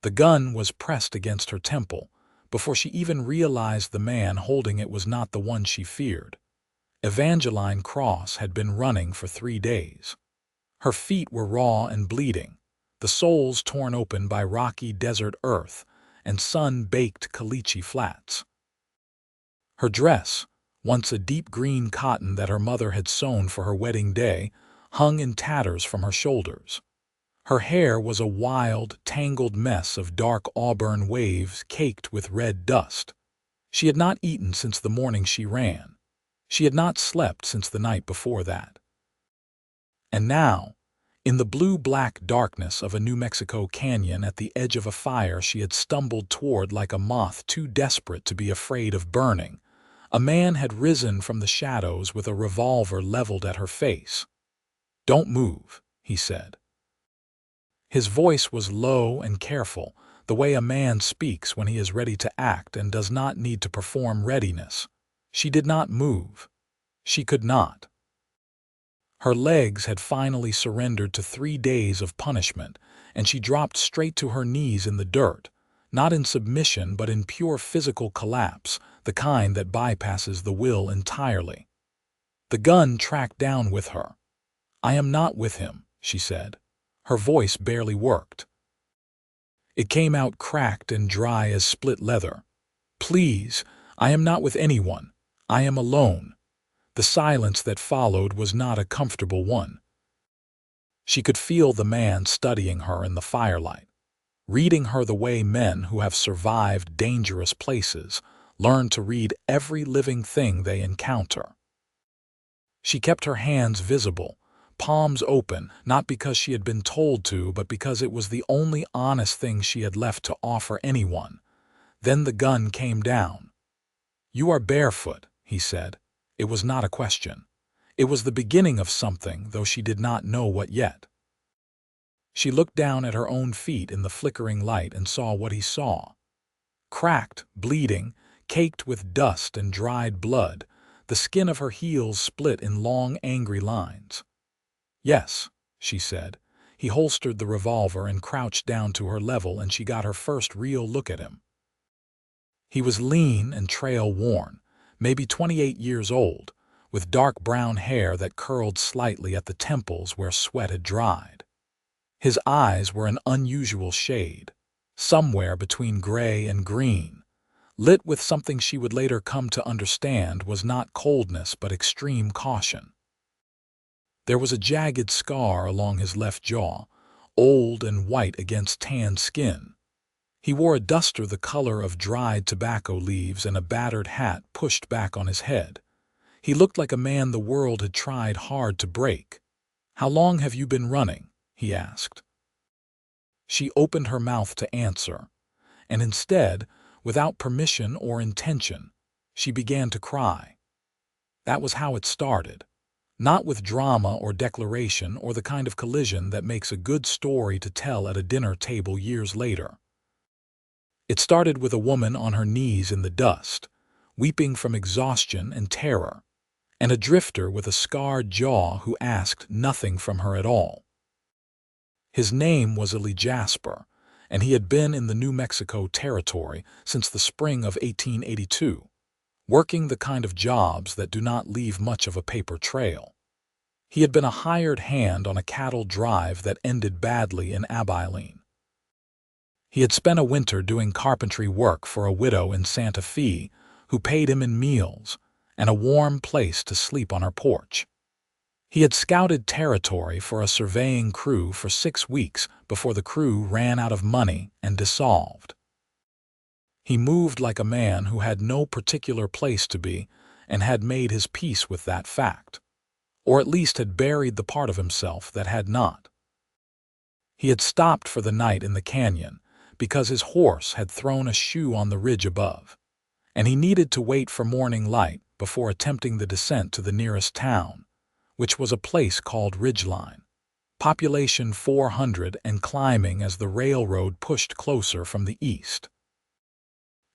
The gun was pressed against her temple before she even realized the man holding it was not the one she feared. Evangeline Cross had been running for 3 days. Her feet were raw and bleeding, the soles torn open by rocky desert earth and sun-baked caliche flats. Her dress, once a deep green cotton that her mother had sewn for her wedding day, hung in tatters from her shoulders. Her hair was a wild, tangled mess of dark auburn waves caked with red dust. She had not eaten since the morning she ran. She had not slept since the night before that. And now, in the blue-black darkness of a New Mexico canyon at the edge of a fire she had stumbled toward like a moth too desperate to be afraid of burning, a man had risen from the shadows with a revolver leveled at her face. "Don't move," he said. His voice was low and careful, the way a man speaks when he is ready to act and does not need to perform readiness. She did not move. She could not. Her legs had finally surrendered to 3 days of punishment, and she dropped straight to her knees in the dirt, not in submission but in pure physical collapse, the kind that bypasses the will entirely. The gun tracked down with her. "I am not with him," she said. Her voice barely worked. It came out cracked and dry as split leather. "Please, I am not with anyone. I am alone." The silence that followed was not a comfortable one. She could feel the man studying her in the firelight, reading her the way men who have survived dangerous places learn to read every living thing they encounter. She kept her hands visible, palms open, not because she had been told to, but because it was the only honest thing she had left to offer anyone. Then the gun came down. "You are barefoot," he said. It was not a question. It was the beginning of something, though she did not know what yet. She looked down at her own feet in the flickering light and saw what he saw. Cracked, bleeding, caked with dust and dried blood, the skin of her heels split in long, angry lines. "Yes," she said. He holstered the revolver and crouched down to her level, and she got her first real look at him. He was lean and trail-worn, maybe 28 years old, with dark brown hair that curled slightly at the temples where sweat had dried. His eyes were an unusual shade, somewhere between gray and green, lit with something she would later come to understand was not coldness but extreme caution. There was a jagged scar along his left jaw, old and white against tanned skin. He wore a duster the color of dried tobacco leaves and a battered hat pushed back on his head. He looked like a man the world had tried hard to break. "How long have you been running?" he asked. She opened her mouth to answer, and instead, without permission or intention, she began to cry. That was how it started. Not with drama or declaration or the kind of collision that makes a good story to tell at a dinner table years later. It started with a woman on her knees in the dust, weeping from exhaustion and terror, and a drifter with a scarred jaw who asked nothing from her at all. His name was Eli Jasper, and he had been in the New Mexico territory since the spring of 1882, working the kind of jobs that do not leave much of a paper trail. He had been a hired hand on a cattle drive that ended badly in Abilene. He had spent a winter doing carpentry work for a widow in Santa Fe who paid him in meals and a warm place to sleep on her porch. He had scouted territory for a surveying crew for 6 weeks before the crew ran out of money and dissolved. He moved like a man who had no particular place to be and had made his peace with that fact, or at least had buried the part of himself that had not. He had stopped for the night in the canyon because his horse had thrown a shoe on the ridge above, and he needed to wait for morning light before attempting the descent to the nearest town, which was a place called Ridgeline, population 400 and climbing as the railroad pushed closer from the east.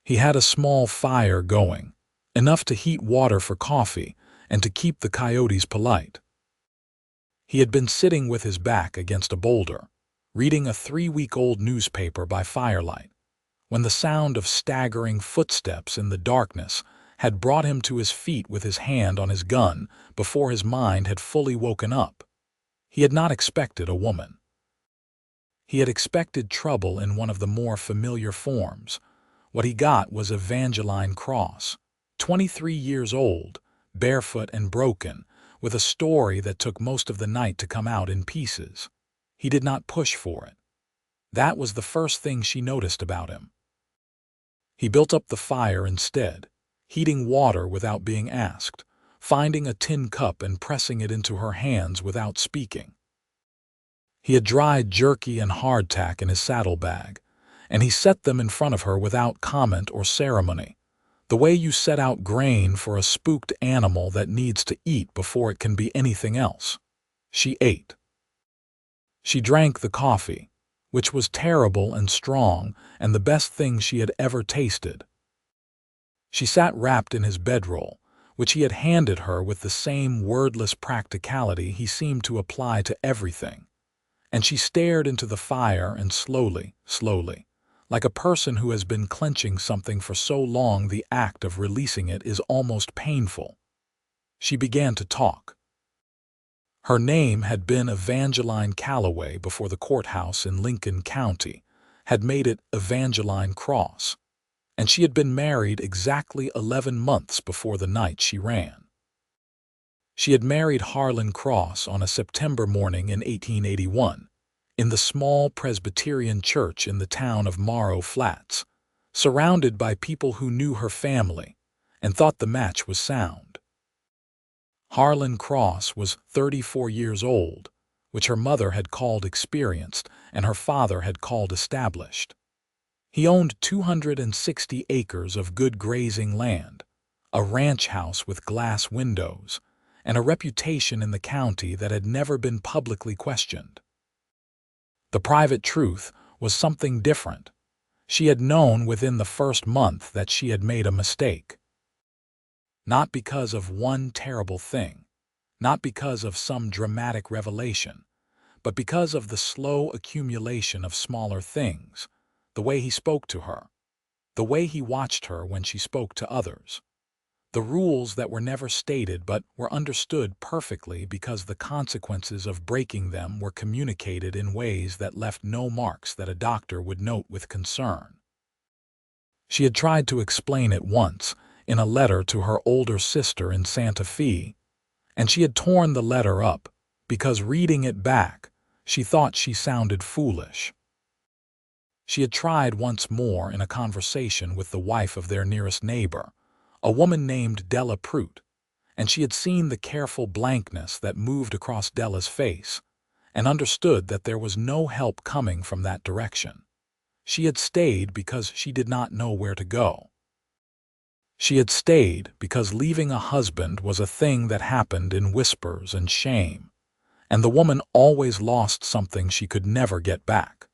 He had a small fire going, enough to heat water for coffee and to keep the coyotes polite. He had been sitting with his back against a boulder, reading a 3-week-old newspaper by firelight, when the sound of staggering footsteps in the darkness had brought him to his feet with his hand on his gun before his mind had fully woken up. He had not expected a woman. He had expected trouble in one of the more familiar forms. What he got was Evangeline Cross, 23 years old, barefoot and broken, with a story that took most of the night to come out in pieces. He did not push for it. That was the first thing she noticed about him. He built up the fire instead, heating water without being asked, finding a tin cup and pressing it into her hands without speaking. He had dried jerky and hardtack in his saddlebag, and he set them in front of her without comment or ceremony, the way you set out grain for a spooked animal that needs to eat before it can be anything else. She ate. She drank the coffee, which was terrible and strong and the best thing she had ever tasted. She sat wrapped in his bedroll, which he had handed her with the same wordless practicality he seemed to apply to everything, and she stared into the fire and slowly, like a person who has been clenching something for so long the act of releasing it is almost painful. She began to talk. Her name had been Evangeline Calloway before the courthouse in Lincoln County had made it Evangeline Cross, and she had been married exactly 11 months before the night she ran. She had married Harlan Cross on a September morning in 1881, in the small Presbyterian church in the town of Morrow Flats, surrounded by people who knew her family and thought the match was sound. Harlan Cross was 34 years old, which her mother had called experienced and her father had called established. He owned 260 acres of good grazing land, a ranch house with glass windows, and a reputation in the county that had never been publicly questioned. The private truth was something different. She had known within the first month that she had made a mistake. Not because of one terrible thing, not because of some dramatic revelation, but because of the slow accumulation of smaller things, the way he spoke to her, the way he watched her when she spoke to others, the rules that were never stated but were understood perfectly because the consequences of breaking them were communicated in ways that left no marks that a doctor would note with concern. She had tried to explain it once, in a letter to her older sister in Santa Fe, and she had torn the letter up because reading it back, she thought she sounded foolish. She had tried once more in a conversation with the wife of their nearest neighbor, a woman named Della Prout, and she had seen the careful blankness that moved across Della's face and understood that there was no help coming from that direction. She had stayed because she did not know where to go. She had stayed because leaving a husband was a thing that happened in whispers and shame, and the woman always lost something she could never get back.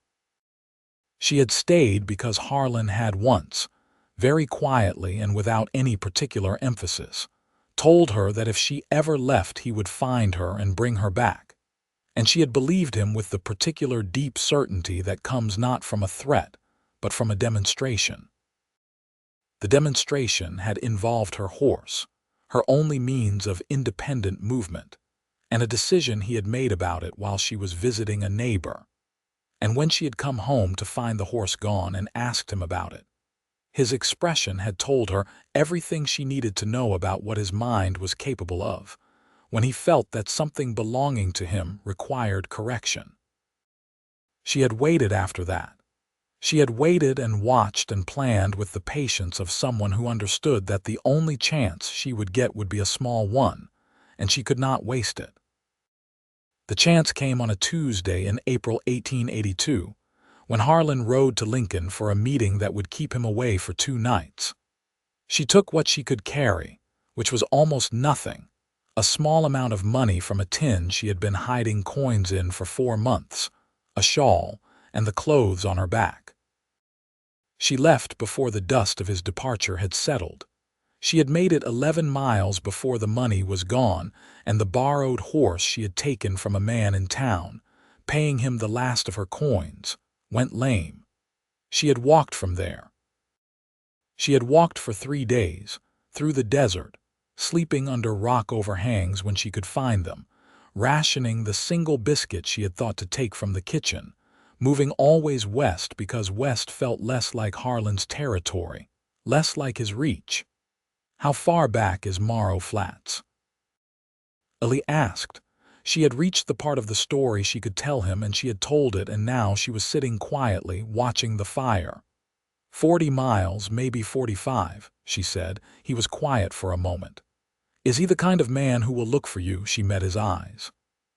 She had stayed because Harlan had once, very quietly and without any particular emphasis, told her that if she ever left he would find her and bring her back, and she had believed him with the particular deep certainty that comes not from a threat, but from a demonstration. The demonstration had involved her horse, her only means of independent movement, and a decision he had made about it while she was visiting a neighbor, and when she had come home to find the horse gone and asked him about it. His expression had told her everything she needed to know about what his mind was capable of, when he felt that something belonging to him required correction. She had waited after that. She had waited and watched and planned with the patience of someone who understood that the only chance she would get would be a small one, and she could not waste it. The chance came on a Tuesday in April 1882, when Harlan rode to Lincoln for a meeting that would keep him away for 2 nights. She took what she could carry, which was almost nothing, a small amount of money from a tin she had been hiding coins in for 4 months, a shawl, and the clothes on her back. She left before the dust of his departure had settled. She had made it 11 miles before the money was gone, and the borrowed horse she had taken from a man in town, paying him the last of her coins, went lame. She had walked from there. She had walked for 3 days, through the desert, sleeping under rock overhangs when she could find them, rationing the single biscuit she had thought to take from the kitchen, moving always west because west felt less like Harlan's territory, less like his reach. How far back is Morrow Flats? Eli asked. She had reached the part of the story she could tell him, and she had told it, and now she was sitting quietly, watching the fire. 40 miles, maybe 45, she said. He was quiet for a moment. Is he the kind of man who will look for you? She met his eyes.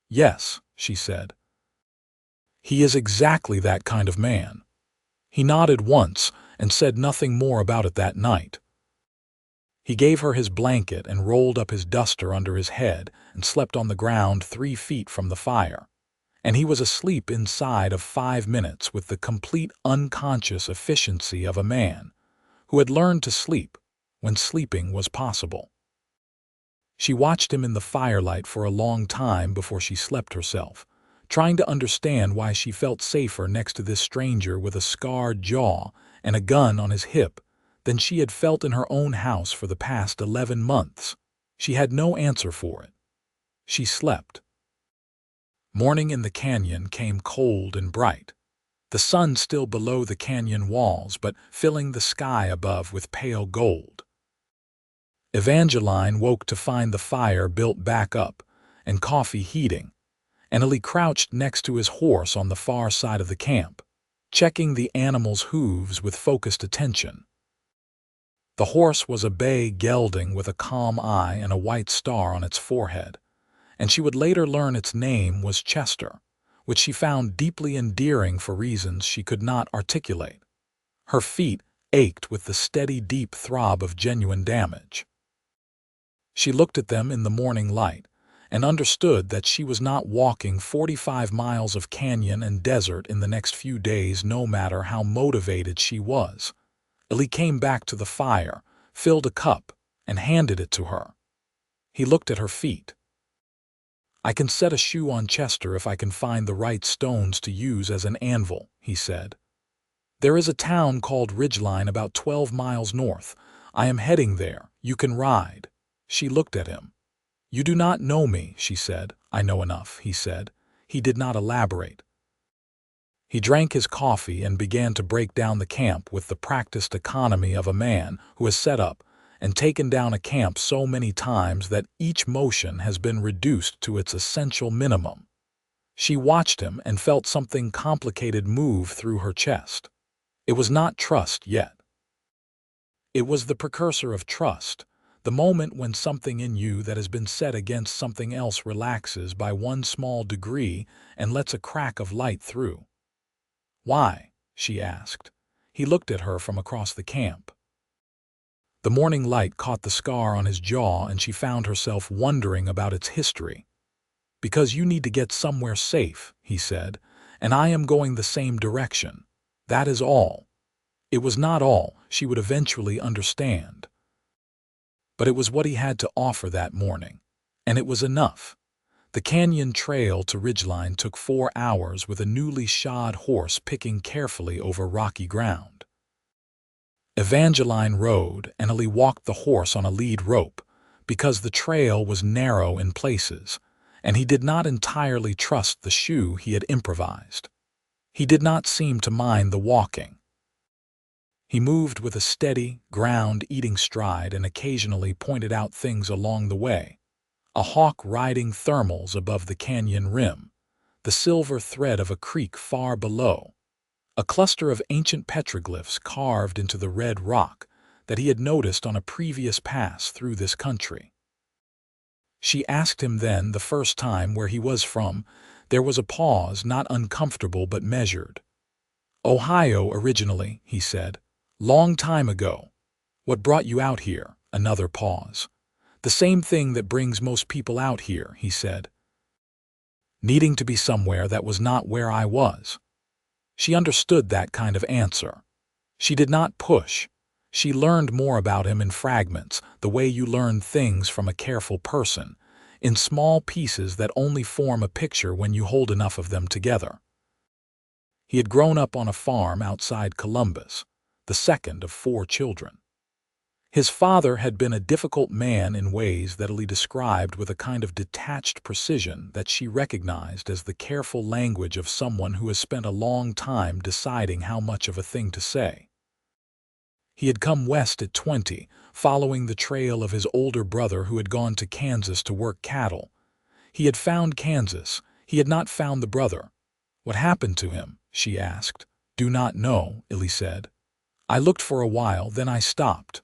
Yes, she said. He is exactly that kind of man. He nodded once and said nothing more about it that night. He gave her his blanket and rolled up his duster under his head and slept on the ground 3 feet from the fire. And he was asleep inside of 5 minutes with the complete unconscious efficiency of a man who had learned to sleep when sleeping was possible. She watched him in the firelight for a long time before she slept herself, trying to understand why she felt safer next to this stranger with a scarred jaw and a gun on his hip than she had felt in her own house for the past 11 months. She had no answer for it. She slept. Morning in the canyon came cold and bright, the sun still below the canyon walls but filling the sky above with pale gold. Evangeline woke to find the fire built back up and coffee heating, and Eli crouched next to his horse on the far side of the camp, checking the animal's hooves with focused attention. The horse was a bay gelding with a calm eye and a white star on its forehead, and she would later learn its name was Chester, which she found deeply endearing for reasons she could not articulate. Her feet ached with the steady, deep throb of genuine damage. She looked at them in the morning light and understood that she was not walking 45 miles of canyon and desert in the next few days, no matter how motivated she was. Eli came back to the fire, filled a cup, and handed it to her. He looked at her feet. I can set a shoe on Chester if I can find the right stones to use as an anvil, he said. There is a town called Ridgeline about 12 miles north. I am heading there. You can ride. She looked at him. You do not know me, she said. I know enough, he said. He did not elaborate. He drank his coffee and began to break down the camp with the practiced economy of a man who has set up and taken down a camp so many times that each motion has been reduced to its essential minimum. She watched him and felt something complicated move through her chest. It was not trust yet. It was the precursor of trust, the moment when something in you that has been set against something else relaxes by one small degree and lets a crack of light through. Why? She asked. He looked at her from across the camp. The morning light caught the scar on his jaw, and she found herself wondering about its history. Because you need to get somewhere safe, he said, and I am going the same direction. That is all. It was not all, she would eventually understand. But it was what he had to offer that morning, and it was enough. The canyon trail to Ridgeline took 4 hours with a newly shod horse picking carefully over rocky ground. Evangeline rode, and Eli walked the horse on a lead rope, because the trail was narrow in places, and he did not entirely trust the shoe he had improvised. He did not seem to mind the walking. He moved with a steady, ground-eating stride and occasionally pointed out things along the way. A hawk riding thermals above the canyon rim, the silver thread of a creek far below, a cluster of ancient petroglyphs carved into the red rock that he had noticed on a previous pass through this country. She asked him then, the first time, where he was from. There was a pause, not uncomfortable but measured. Ohio originally, he said. Long time ago. What brought you out here? Another pause. The same thing that brings most people out here, he said. Needing to be somewhere that was not where I was. She understood that kind of answer. She did not push. She learned more about him in fragments, the way you learn things from a careful person. in small pieces that only form a picture when you hold enough of them together. He had grown up on a farm outside Columbus, the second of 4 children. His father had been a difficult man in ways that Eli described with a kind of detached precision that she recognized as the careful language of someone who has spent a long time deciding how much of a thing to say. He had come west at 20, following the trail of his older brother who had gone to Kansas to work cattle. He had found Kansas. He had not found the brother. "What happened to him?" she asked. "Do not know," Eli said. "I looked for a while, then I stopped."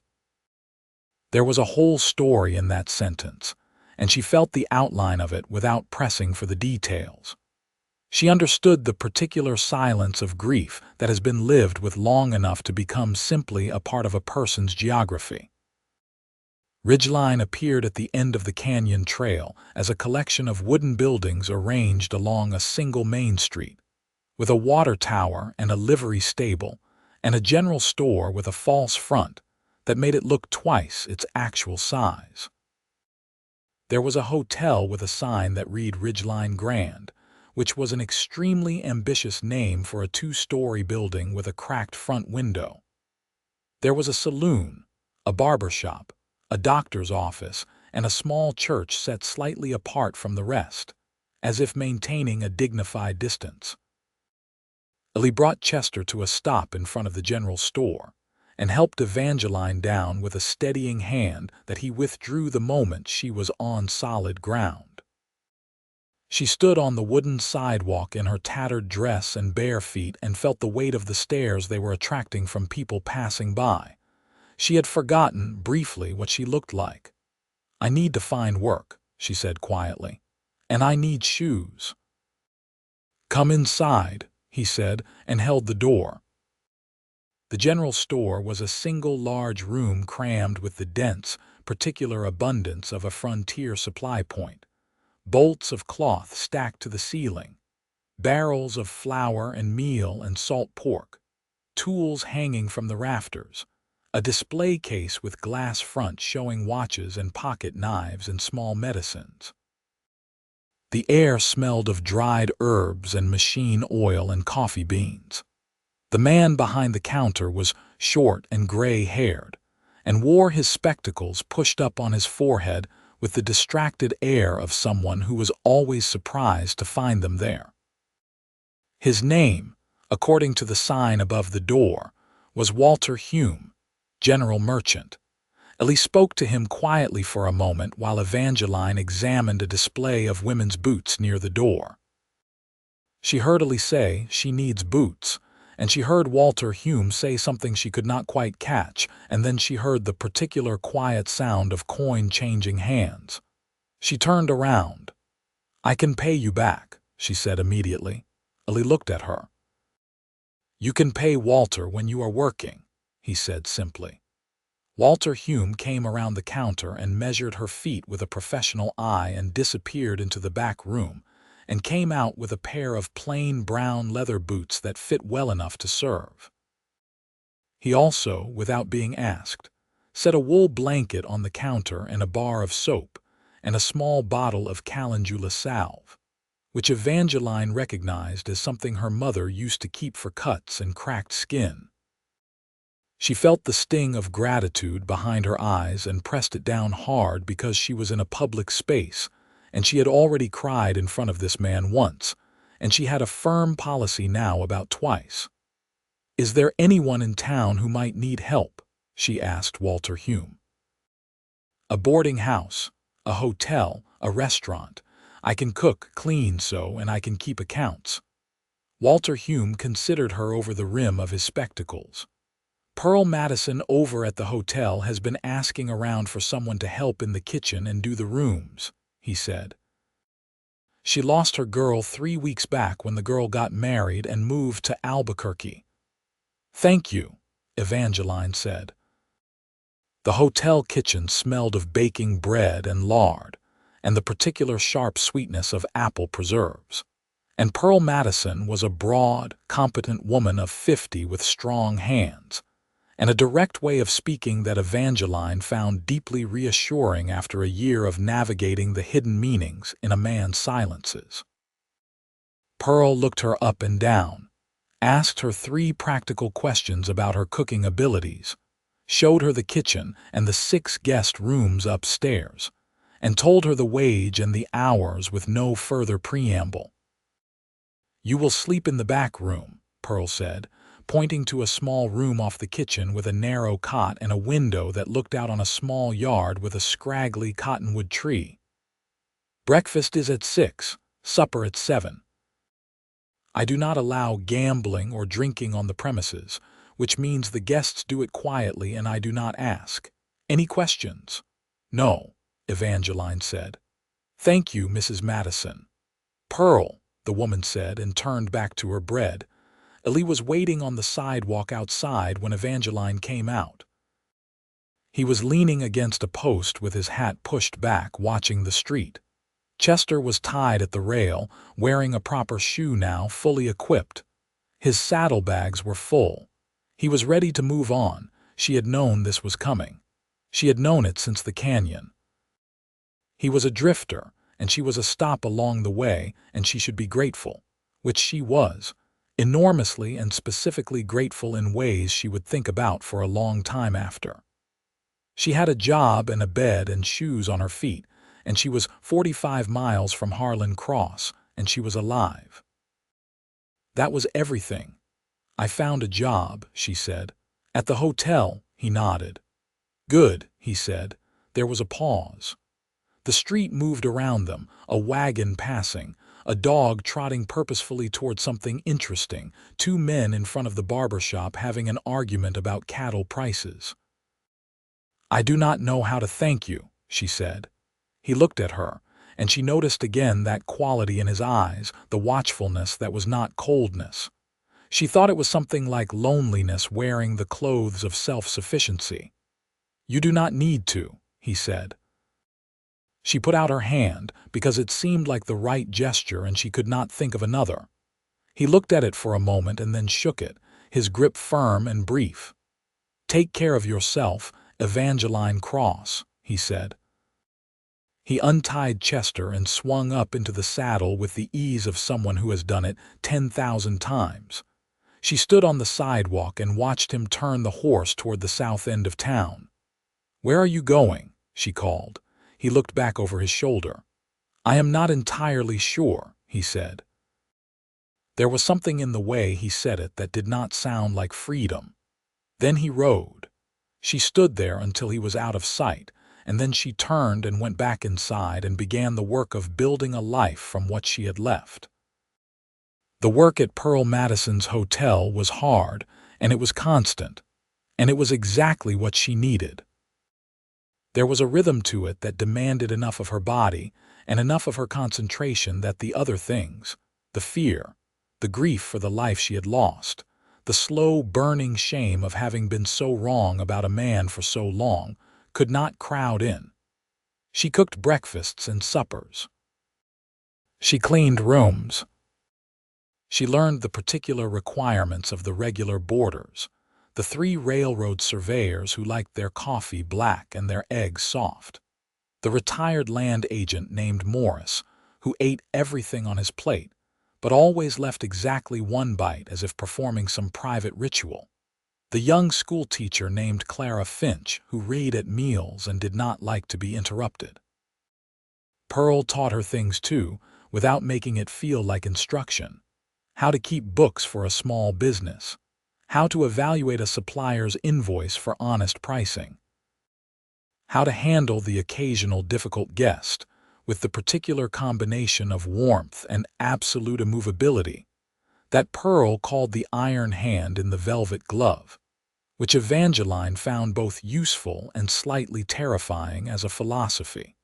There was a whole story in that sentence, and she felt the outline of it without pressing for the details. She understood the particular silence of grief that has been lived with long enough to become simply a part of a person's geography. Ridgeline appeared at the end of the canyon trail as a collection of wooden buildings arranged along a single main street, with a water tower and a livery stable, and a general store with a false front that made it look twice its actual size. There was a hotel with a sign that read Ridgeline Grand, which was an extremely ambitious name for a 2-story building with a cracked front window. There was a saloon, a barber shop, a doctor's office, and a small church set slightly apart from the rest, as if maintaining a dignified distance. Eli brought Chester to a stop in front of the general store and helped Evangeline down with a steadying hand that he withdrew the moment she was on solid ground. She stood on the wooden sidewalk in her tattered dress and bare feet and felt the weight of the stares they were attracting from people passing by. She had forgotten, briefly, what she looked like. "I need to find work," she said quietly, "and I need shoes." "Come inside," he said, and held the door. The general store was a single large room crammed with the dense, particular abundance of a frontier supply point. Bolts of cloth stacked to the ceiling, barrels of flour and meal and salt pork, tools hanging from the rafters, a display case with glass front showing watches and pocket knives and small medicines. The air smelled of dried herbs and machine oil and coffee beans. The man behind the counter was short and gray-haired, and wore his spectacles pushed up on his forehead with the distracted air of someone who was always surprised to find them there. His name, according to the sign above the door, was Walter Hume, general merchant. Eli spoke to him quietly for a moment while Evangeline examined a display of women's boots near the door. She heard Eli say she needs boots, and she heard Walter Hume say something she could not quite catch, and then she heard the particular quiet sound of coin changing hands. She turned around. "I can pay you back," she said immediately. Eli looked at her. "You can pay Walter when you are working," he said simply. Walter Hume came around the counter and measured her feet with a professional eye and disappeared into the back room, and came out with a pair of plain brown leather boots that fit well enough to serve. He also, without being asked, set a wool blanket on the counter and a bar of soap and a small bottle of calendula salve, which Evangeline recognized as something her mother used to keep for cuts and cracked skin. She felt the sting of gratitude behind her eyes and pressed it down hard because she was in a public space, and she had already cried in front of this man once, and she had a firm policy now about twice. "Is there anyone in town who might need help?" she asked Walter Hume. "A boarding house, a hotel, a restaurant. I can cook, clean and I can keep accounts." Walter Hume considered her over the rim of his spectacles. "Pearl Madison over at the hotel has been asking around for someone to help in the kitchen and do the rooms," he said. "She lost her girl 3 weeks back when the girl got married and moved to Albuquerque." "Thank you," Evangeline said. The hotel kitchen smelled of baking bread and lard, and the particular sharp sweetness of apple preserves. And Pearl Madison was a broad, competent woman of 50 with strong hands, and a direct way of speaking that Evangeline found deeply reassuring after a year of navigating the hidden meanings in a man's silences. Pearl looked her up and down, asked her 3 practical questions about her cooking abilities, showed her the kitchen and the 6 guest rooms upstairs, and told her the wage and the hours with no further preamble. "You will sleep in the back room," Pearl said, pointing to a small room off the kitchen with a narrow cot and a window that looked out on a small yard with a scraggly cottonwood tree. "Breakfast is at 6, supper at 7. I do not allow gambling or drinking on the premises, which means the guests do it quietly and I do not ask. Any questions?" "No," Evangeline said. "Thank you, Mrs. Madison." "Pearl," the woman said and turned back to her bread. Eli was waiting on the sidewalk outside when Evangeline came out. He was leaning against a post with his hat pushed back, watching the street. Chester was tied at the rail, wearing a proper shoe now, fully equipped. His saddlebags were full. He was ready to move on. She had known this was coming. She had known it since the canyon. He was a drifter, and she was a stop along the way, and she should be grateful, which she was, enormously and specifically grateful in ways she would think about for a long time after. She had a job and a bed and shoes on her feet, and she was 45 miles from Evangeline Cross, and she was alive. That was everything. "I found a job," she said. "At the hotel," he nodded. "Good," he said. There was a pause. The street moved around them, a wagon passing, a dog trotting purposefully toward something interesting, 2 men in front of the barber shop having an argument about cattle prices. "I do not know how to thank you," she said. He looked at her, and she noticed again that quality in his eyes, the watchfulness that was not coldness. She thought it was something like loneliness wearing the clothes of self-sufficiency. "You do not need to," he said. She put out her hand because it seemed like the right gesture and she could not think of another. He looked at it for a moment and then shook it, his grip firm and brief. "Take care of yourself, Evangeline Cross," he said. He untied Chester and swung up into the saddle with the ease of someone who has done it 10,000 times. She stood on the sidewalk and watched him turn the horse toward the south end of town. "Where are you going?" she called. He looked back over his shoulder. "I am not entirely sure," he said. There was something in the way he said it that did not sound like freedom. Then he rode. She stood there until he was out of sight, and then she turned and went back inside and began the work of building a life from what she had left. The work at Pearl Madison's hotel was hard, and it was constant, and it was exactly what she needed. There was a rhythm to it that demanded enough of her body and enough of her concentration that the other things, the fear, the grief for the life she had lost, the slow burning shame of having been so wrong about a man for so long, could not crowd in. She cooked breakfasts and suppers. She cleaned rooms. She learned the particular requirements of the regular boarders, the 3 railroad surveyors who liked their coffee black and their eggs soft, the retired land agent named Morris, who ate everything on his plate, but always left exactly 1 bite as if performing some private ritual, the young school teacher named Clara Finch, who read at meals and did not like to be interrupted. Pearl taught her things too, without making it feel like instruction: how to keep books for a small business, how to evaluate a supplier's invoice for honest pricing, how to handle the occasional difficult guest with the particular combination of warmth and absolute immovability that Pearl called the iron hand in the velvet glove, which Evangeline found both useful and slightly terrifying as a philosophy.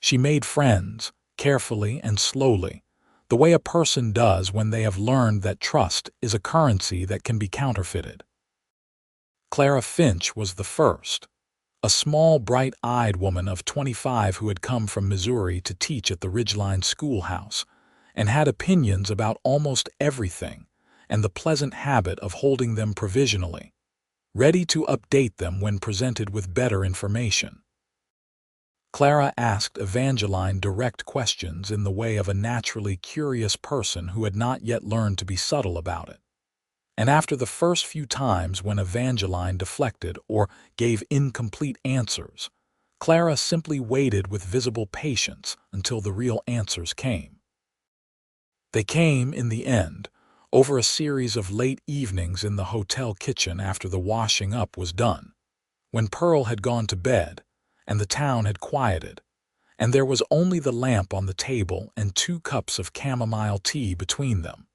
She made friends, carefully and slowly, the way a person does when they have learned that trust is a currency that can be counterfeited. Clara Finch was the first, a small, bright-eyed woman of 25 who had come from Missouri to teach at the Ridgeline Schoolhouse and had opinions about almost everything and the pleasant habit of holding them provisionally. ready to update them when presented with better information. Clara asked Evangeline direct questions in the way of a naturally curious person who had not yet learned to be subtle about it. And after the first few times when Evangeline deflected or gave incomplete answers, Clara simply waited with visible patience until the real answers came. They came, in the end, over a series of late evenings in the hotel kitchen after the washing up was done, when Pearl had gone to bed and the town had quieted, and there was only the lamp on the table and 2 cups of chamomile tea between them.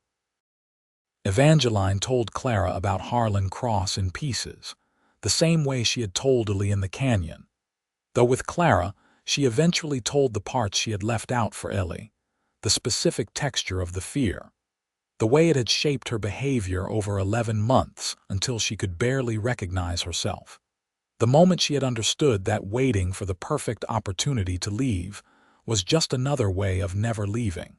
Evangeline told Clara about Harlan Cross in pieces, the same way she had told Eli in the canyon, though with Clara she eventually told the parts she had left out for Eli, the specific texture of the fear, the way it had shaped her behavior over 11 months until she could barely recognize herself. The moment she had understood that waiting for the perfect opportunity to leave was just another way of never leaving.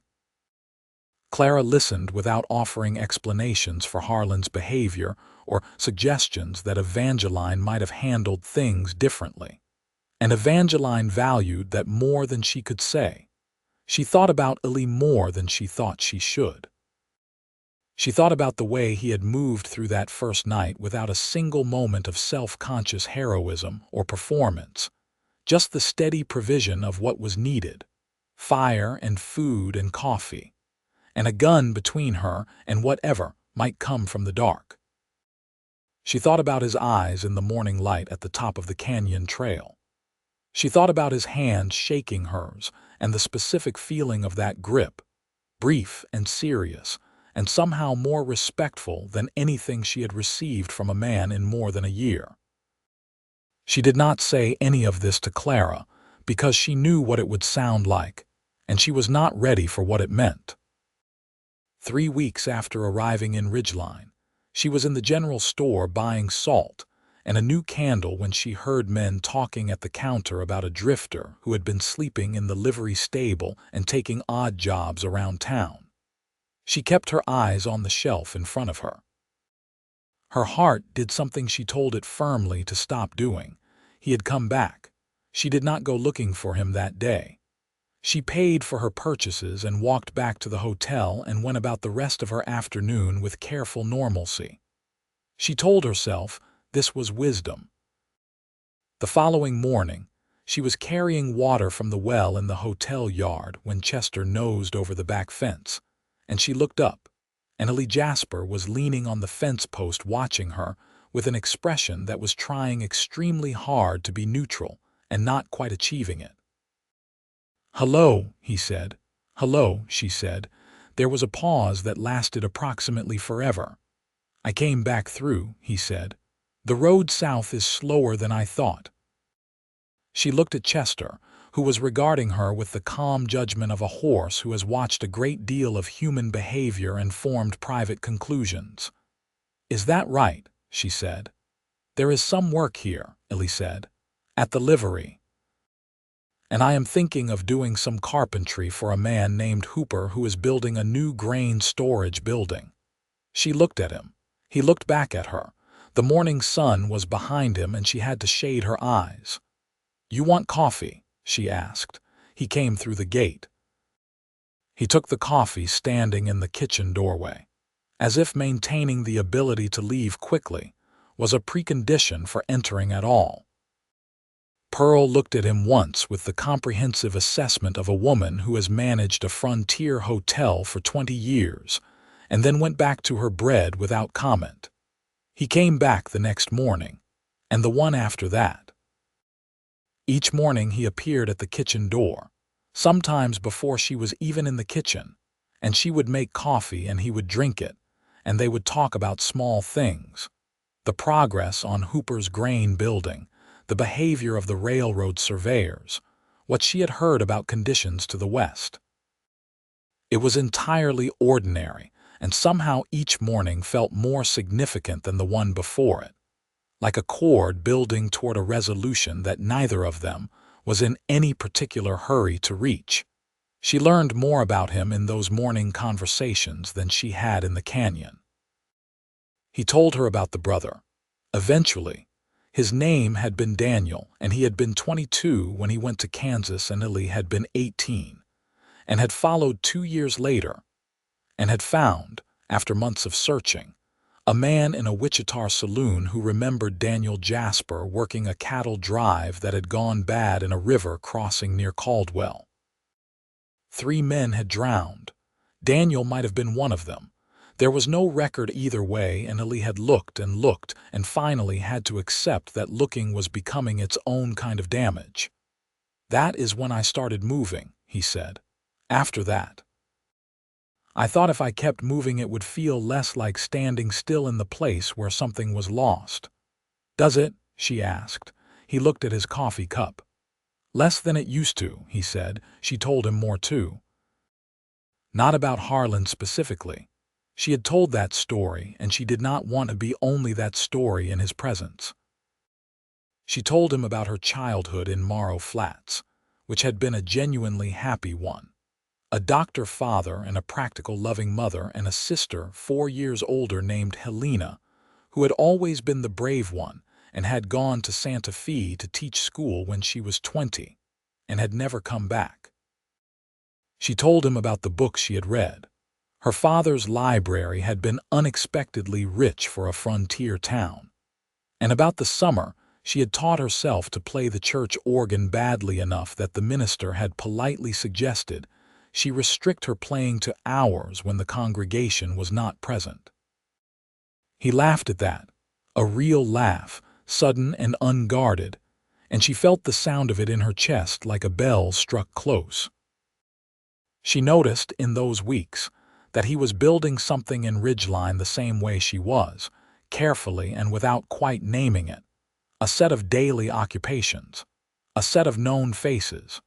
Clara listened without offering explanations for Harlan's behavior or suggestions that Evangeline might have handled things differently. And Evangeline valued that more than she could say. She thought about Eli more than she thought she should. She thought about the way he had moved through that first night without a single moment of self-conscious heroism or performance, just the steady provision of what was needed: fire and food and coffee, and a gun between her and whatever might come from the dark. She thought about his eyes in the morning light at the top of the canyon trail. She thought about his hand shaking hers and the specific feeling of that grip, brief and serious, and somehow more respectful than anything she had received from a man in more than a year. She did not say any of this to Clara because she knew what it would sound like, and she was not ready for what it meant. 3 weeks after arriving in Ridgeline, she was in the general store buying salt and a new candle when she heard men talking at the counter about a drifter who had been sleeping in the livery stable and taking odd jobs around town. She kept her eyes on the shelf in front of her. Her heart did something she told it firmly to stop doing. He had come back. She did not go looking for him that day. She paid for her purchases and walked back to the hotel and went about the rest of her afternoon with careful normalcy. She told herself this was wisdom. The following morning, she was carrying water from the well in the hotel yard when Chester nosed over the back fence, and she looked up, and Eli Jasper was leaning on the fence post watching her with an expression that was trying extremely hard to be neutral and not quite achieving it. "Hello," he said. "Hello," she said. There was a pause that lasted approximately forever. "I came back through," he said. "The road south is slower than I thought." She looked at Chester, who was regarding her with the calm judgment of a horse who has watched a great deal of human behavior and formed private conclusions. "Is that right?" she said. "There is some work here," Eli said, "at the livery. And I am thinking of doing some carpentry for a man named Hooper who is building a new grain storage building." She looked at him. He looked back at her. The morning sun was behind him and she had to shade her eyes. "You want coffee?" she asked. He came through the gate. He took the coffee standing in the kitchen doorway, as if maintaining the ability to leave quickly was a precondition for entering at all. Pearl looked at him once with the comprehensive assessment of a woman who has managed a frontier hotel for 20 years, and then went back to her bread without comment. He came back the next morning, and the one after that. Each morning he appeared at the kitchen door, sometimes before she was even in the kitchen, and she would make coffee and he would drink it, and they would talk about small things: the progress on Hooper's grain building, the behavior of the railroad surveyors, what she had heard about conditions to the west. It was entirely ordinary, and somehow each morning felt more significant than the one before it, like a chord building toward a resolution that neither of them was in any particular hurry to reach. She learned more about him in those morning conversations than she had in the canyon. He told her about the brother, Eventually, his name had been Daniel, and he had been 22 when he went to Kansas, and Eli had been 18, and had followed 2 years later, and had found, after months of searching, a man in a Wichita saloon who remembered Daniel Jasper working a cattle drive that had gone bad in a river crossing near Caldwell. 3 men had drowned. Daniel might have been one of them. There was no record either way, and Eli had looked and finally had to accept that looking was becoming its own kind of damage. "That is when I started moving," he said. "After that, I thought if I kept moving it would feel less like standing still in the place where something was lost." "Does it?" she asked. He looked at his coffee cup. "Less than it used to," he said. She told him more too. Not about Harlan specifically. She had told that story, and she did not want to be only that story in his presence. She told him about her childhood in Morrow Flats, which had been a genuinely happy one. A doctor father and a practical loving mother, and a sister 4 years older named Helena, who had always been the brave one and had gone to Santa Fe to teach school when she was 20 and had never come back. She told him about the books she had read. Her father's library had been unexpectedly rich for a frontier town. And about the summer, she had taught herself to play the church organ badly enough that the minister had politely suggested she restrict her playing to hours when the congregation was not present. He laughed at that, a real laugh, sudden and unguarded, and she felt the sound of it in her chest like a bell struck close. She noticed in those weeks that he was building something in Ridgeline the same way she was, carefully and without quite naming it, a set of daily occupations, a set of known faces,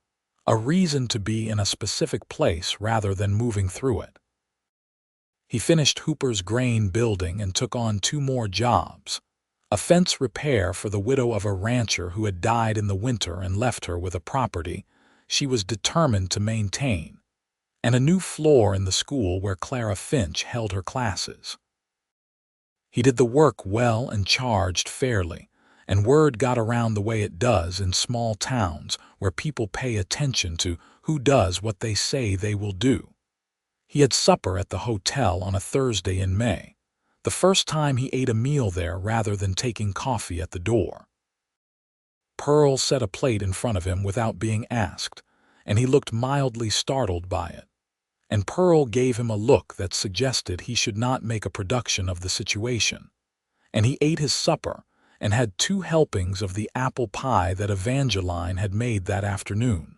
a reason to be in a specific place rather than moving through it. He finished Hooper's grain building and took on 2 more jobs, a fence repair for the widow of a rancher who had died in the winter and left her with a property she was determined to maintain, and a new floor in the school where Clara Finch held her classes. He did the work well and charged fairly, and word got around the way it does in small towns where people pay attention to who does what they say they will do. He had supper at the hotel on a Thursday in May, the first time he ate a meal there rather than taking coffee at the door. Pearl set a plate in front of him without being asked, and he looked mildly startled by it. And Pearl gave him a look that suggested he should not make a production of the situation. And he ate his supper and had 2 helpings of the apple pie that Evangeline had made that afternoon.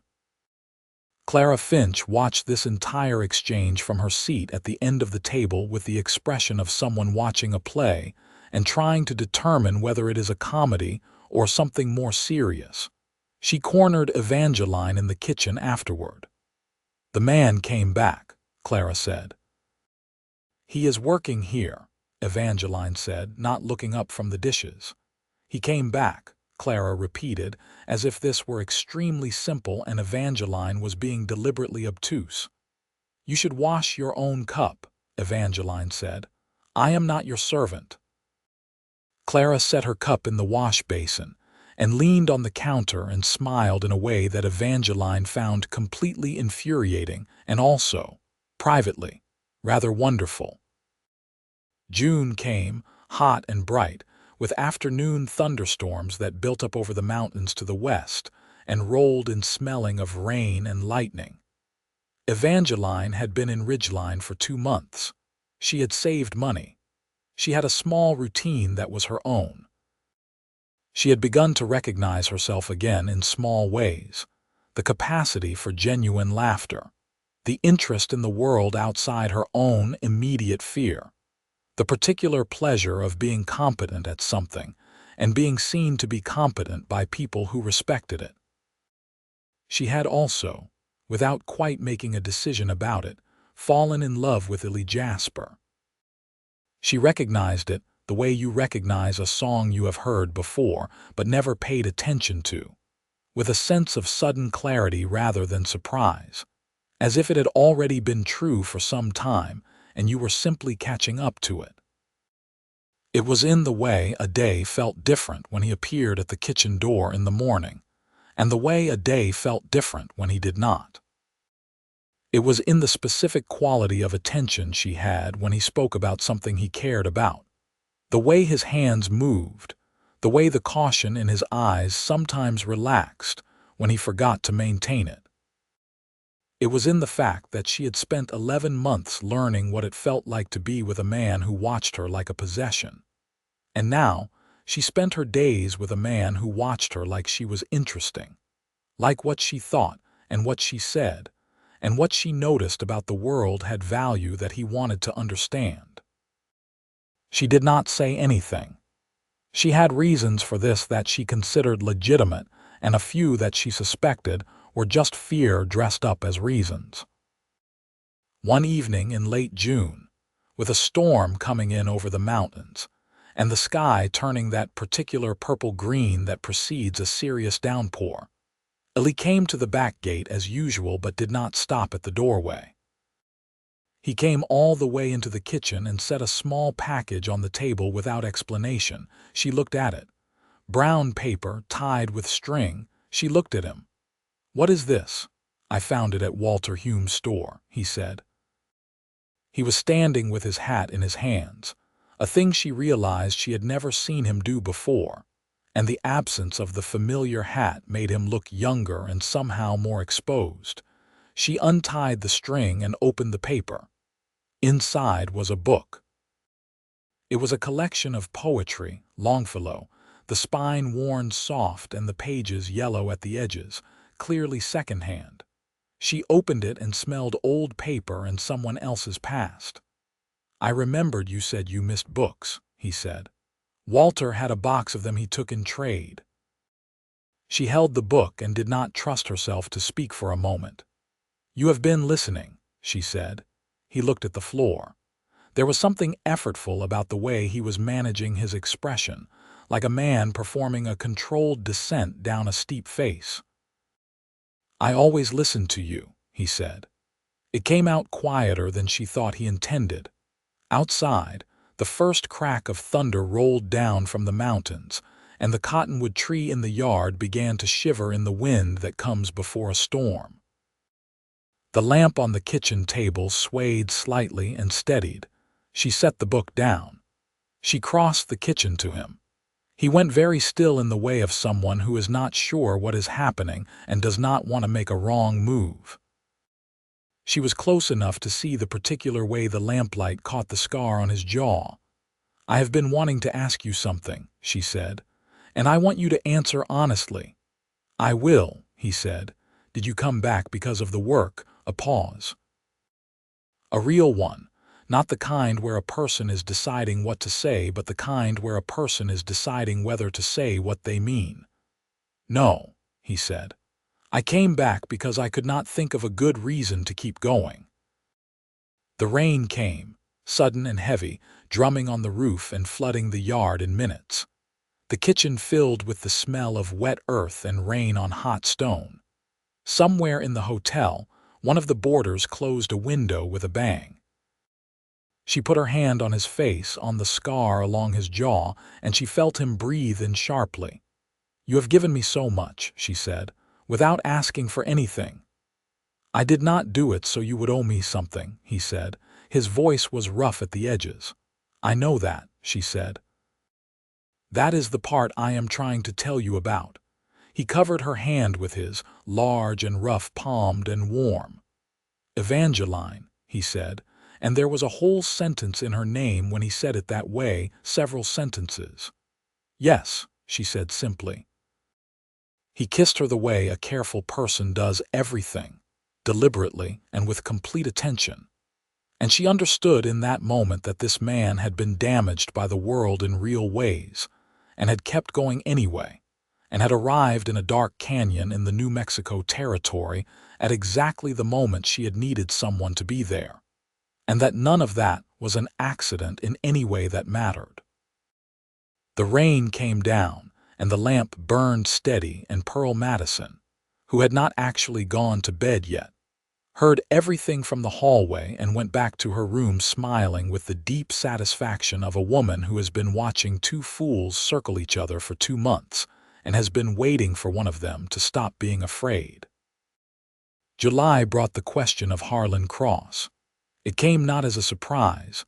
Clara Finch watched this entire exchange from her seat at the end of the table with the expression of someone watching a play and trying to determine whether it is a comedy or something more serious. She cornered Evangeline in the kitchen afterward. "The man came back," Clara said. "He is working here," Evangeline said, not looking up from the dishes. "He came back," Clara repeated, as if this were extremely simple and Evangeline was being deliberately obtuse. "You should wash your own cup," Evangeline said. "I am not your servant." Clara set her cup in the wash basin and leaned on the counter and smiled in a way that Evangeline found completely infuriating and also, privately, rather wonderful. June came, hot and bright, with afternoon thunderstorms that built up over the mountains to the west and rolled in smelling of rain and lightning. Evangeline had been in Ridgeline for 2 months. She had saved money. She had a small routine that was her own. She had begun to recognize herself again in small ways, the capacity for genuine laughter, the interest in the world outside her own immediate fear, the particular pleasure of being competent at something and being seen to be competent by people who respected it. She had also, without quite making a decision about it, fallen in love with Eli Jasper. She recognized it the way you recognize a song you have heard before but never paid attention to, with a sense of sudden clarity rather than surprise, as if it had already been true for some time and you were simply catching up to it. It was in the way a day felt different when he appeared at the kitchen door in the morning, and the way a day felt different when he did not. It was in the specific quality of attention she had when he spoke about something he cared about, the way his hands moved, the way the caution in his eyes sometimes relaxed when he forgot to maintain it. It was in the fact that she had spent 11 months learning what it felt like to be with a man who watched her like a possession. And now, she spent her days with a man who watched her like she was interesting, like what she thought and what she said, and what she noticed about the world had value that he wanted to understand. She did not say anything. She had reasons for this that she considered legitimate, and a few that she suspected were just fear dressed up as reasons. One evening in late June, with a storm coming in over the mountains, and the sky turning that particular purple-green that precedes a serious downpour, Eli came to the back gate as usual but did not stop at the doorway. He came all the way into the kitchen and set a small package on the table without explanation. She looked at it. Brown paper tied with string. She looked at him. "What is this?" "I found it at Walter Hume's store," he said. He was standing with his hat in his hands, a thing she realized she had never seen him do before, and the absence of the familiar hat made him look younger and somehow more exposed. She untied the string and opened the paper. Inside was a book. It was a collection of poetry, Longfellow, the spine worn soft and the pages yellow at the edges, clearly secondhand. She opened it and smelled old paper and someone else's past. "I remembered you said you missed books," he said. "Walter had a box of them he took in trade." She held the book and did not trust herself to speak for a moment. "You have been listening," she said. He looked at the floor. There was something effortful about the way he was managing his expression, like a man performing a controlled descent down a steep face. "I always listened to you," he said. It came out quieter than she thought he intended. Outside, the first crack of thunder rolled down from the mountains, and the cottonwood tree in the yard began to shiver in the wind that comes before a storm. The lamp on the kitchen table swayed slightly and steadied. She set the book down. She crossed the kitchen to him. He went very still in the way of someone who is not sure what is happening and does not want to make a wrong move. She was close enough to see the particular way the lamplight caught the scar on his jaw. "I have been wanting to ask you something," she said, "and I want you to answer honestly." "I will," he said. "Did you come back because of the work?" A pause. "A real one. Not the kind where a person is deciding what to say, but the kind where a person is deciding whether to say what they mean." "No," he said. "I came back because I could not think of a good reason to keep going." The rain came, sudden and heavy, drumming on the roof and flooding the yard in minutes. The kitchen filled with the smell of wet earth and rain on hot stone. Somewhere in the hotel, one of the boarders closed a window with a bang. She put her hand on his face, on the scar along his jaw, and she felt him breathe in sharply. "You have given me so much," she said, "without asking for anything." "I did not do it so you would owe me something," he said. His voice was rough at the edges. "I know that," she said. "That is the part I am trying to tell you about." He covered her hand with his, large and rough-palmed and warm. "Evangeline," he said, and there was a whole sentence in her name when he said it that way, several sentences. "Yes," she said simply. He kissed her the way a careful person does everything, deliberately and with complete attention. And she understood in that moment that this man had been damaged by the world in real ways, and had kept going anyway, and had arrived in a dark canyon in the New Mexico territory at exactly the moment she had needed someone to be there, and that none of that was an accident in any way that mattered. The rain came down, and the lamp burned steady, and Pearl Madison, who had not actually gone to bed yet, heard everything from the hallway, and went back to her room smiling with the deep satisfaction of a woman who has been watching two fools circle each other for 2 months and has been waiting for one of them to stop being afraid. July brought the question of Harlan Cross. It came not as a surprise,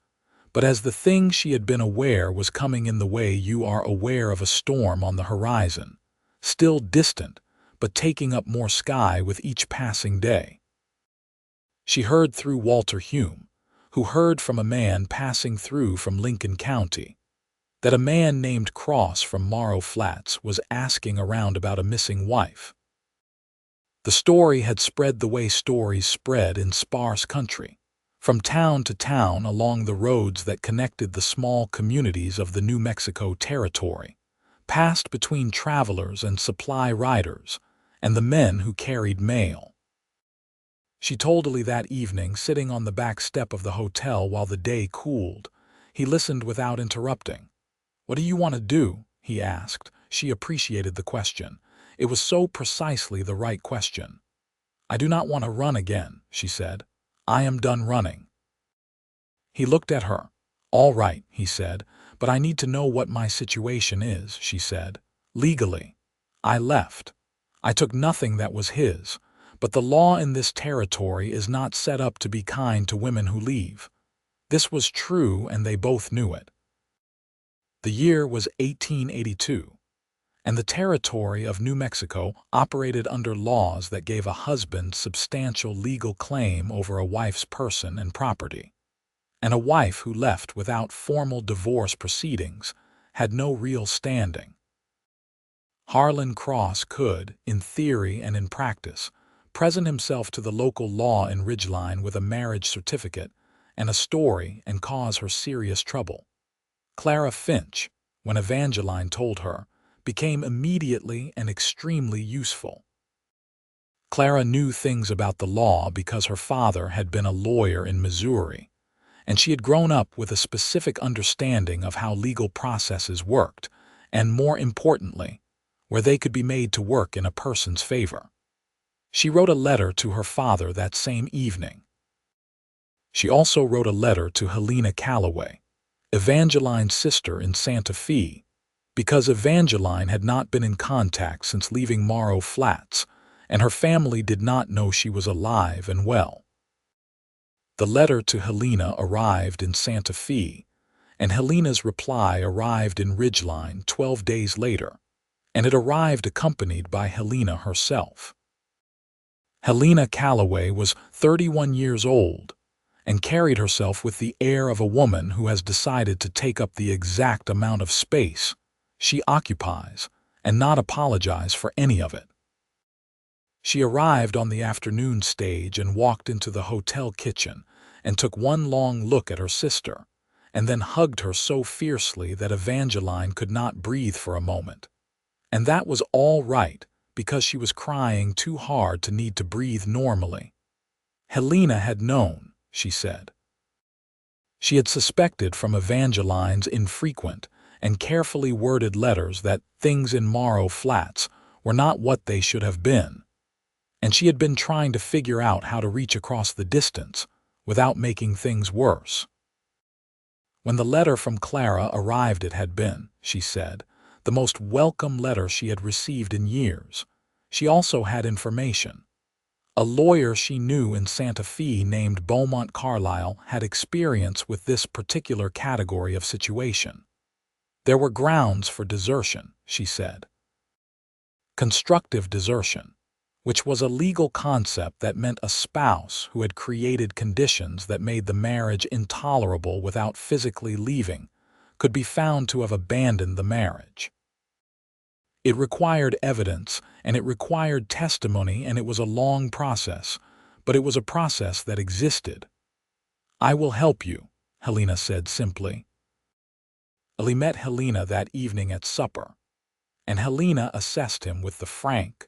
but as the thing she had been aware was coming in the way you are aware of a storm on the horizon, still distant, but taking up more sky with each passing day. She heard through Walter Hume, who heard from a man passing through from Lincoln County, that a man named Cross from Morrow Flats was asking around about a missing wife. The story had spread the way stories spread in sparse country, from town to town along the roads that connected the small communities of the New Mexico Territory, passed between travelers and supply riders, and the men who carried mail. She told Eli that evening, sitting on the back step of the hotel while the day cooled. He listened without interrupting. "What do you want to do?" he asked. She appreciated the question. It was so precisely the right question. "I do not want to run again," she said. "I am done running." He looked at her. "All right," he said, "but I need to know what my situation is," she said. "Legally. I left. I took nothing that was his, but the law in this territory is not set up to be kind to women who leave." This was true, and they both knew it. The year was 1882, and the territory of New Mexico operated under laws that gave a husband substantial legal claim over a wife's person and property. And a wife who left without formal divorce proceedings had no real standing. Harlan Cross could, in theory and in practice, present himself to the local law in Ridgeline with a marriage certificate and a story and cause her serious trouble. Clara Finch, when Evangeline told her, became immediately and extremely useful. Clara knew things about the law because her father had been a lawyer in Missouri, and she had grown up with a specific understanding of how legal processes worked, and more importantly, where they could be made to work in a person's favor. She wrote a letter to her father that same evening. She also wrote a letter to Helena Calloway, Evangeline's sister in Santa Fe, because Evangeline had not been in contact since leaving Morrow Flats, and her family did not know she was alive and well. The letter to Helena arrived in Santa Fe, and Helena's reply arrived in Ridgeline 12 days later, and it arrived accompanied by Helena herself. Helena Calloway was 31 years old and carried herself with the air of a woman who has decided to take up the exact amount of space she occupies and not apologize for any of it. She arrived on the afternoon stage and walked into the hotel kitchen and took one long look at her sister, and then hugged her so fiercely that Evangeline could not breathe for a moment. And that was all right, because she was crying too hard to need to breathe normally. Helena had known, she said. She had suspected from Evangeline's infrequent and carefully worded letters that things in Morrow Flats were not what they should have been, and she had been trying to figure out how to reach across the distance without making things worse. When the letter from Clara arrived, it had been, she said, the most welcome letter she had received in years. She also had information. A lawyer she knew in Santa Fe named Beaumont Carlyle had experience with this particular category of situation. There were grounds for desertion, she said. Constructive desertion, which was a legal concept that meant a spouse who had created conditions that made the marriage intolerable without physically leaving, could be found to have abandoned the marriage. It required evidence, and it required testimony, and it was a long process, but it was a process that existed. "I will help you," Helena said simply. Eli met Helena that evening at supper, and Helena assessed him with the frank,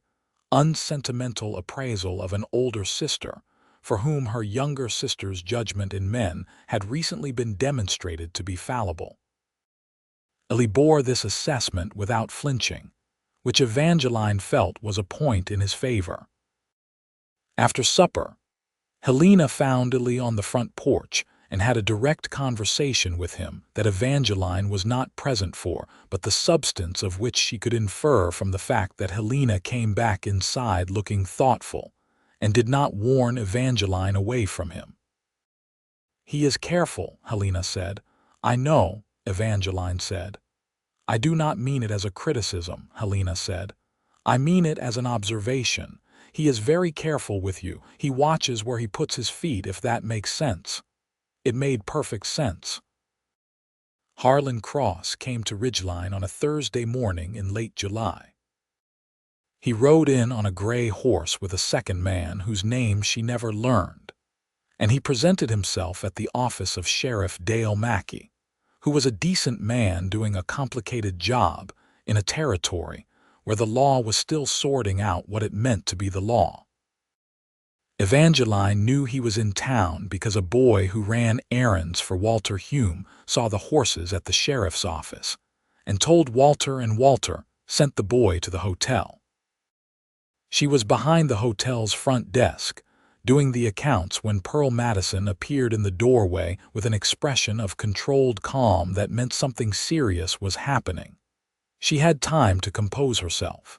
unsentimental appraisal of an older sister for whom her younger sister's judgment in men had recently been demonstrated to be fallible. Eli bore this assessment without flinching, which Evangeline felt was a point in his favor. After supper, Helena found Eli on the front porch and had a direct conversation with him that Evangeline was not present for, but the substance of which she could infer from the fact that Helena came back inside looking thoughtful and did not warn Evangeline away from him. "He is careful," Helena said. "I know," Evangeline said. "I do not mean it as a criticism," Helena said. "I mean it as an observation. He is very careful with you. He watches where he puts his feet, if that makes sense." It made perfect sense. Harlan Cross came to Ridgeline on a Thursday morning in late July. He rode in on a gray horse with a second man whose name she never learned, and he presented himself at the office of Sheriff Dale Mackey, who was a decent man doing a complicated job in a territory where the law was still sorting out what it meant to be the law. Evangeline knew he was in town because a boy who ran errands for Walter Hume saw the horses at the sheriff's office and told Walter, and Walter sent the boy to the hotel. She was behind the hotel's front desk, doing the accounts when Pearl Madison appeared in the doorway with an expression of controlled calm that meant something serious was happening. She had time to compose herself.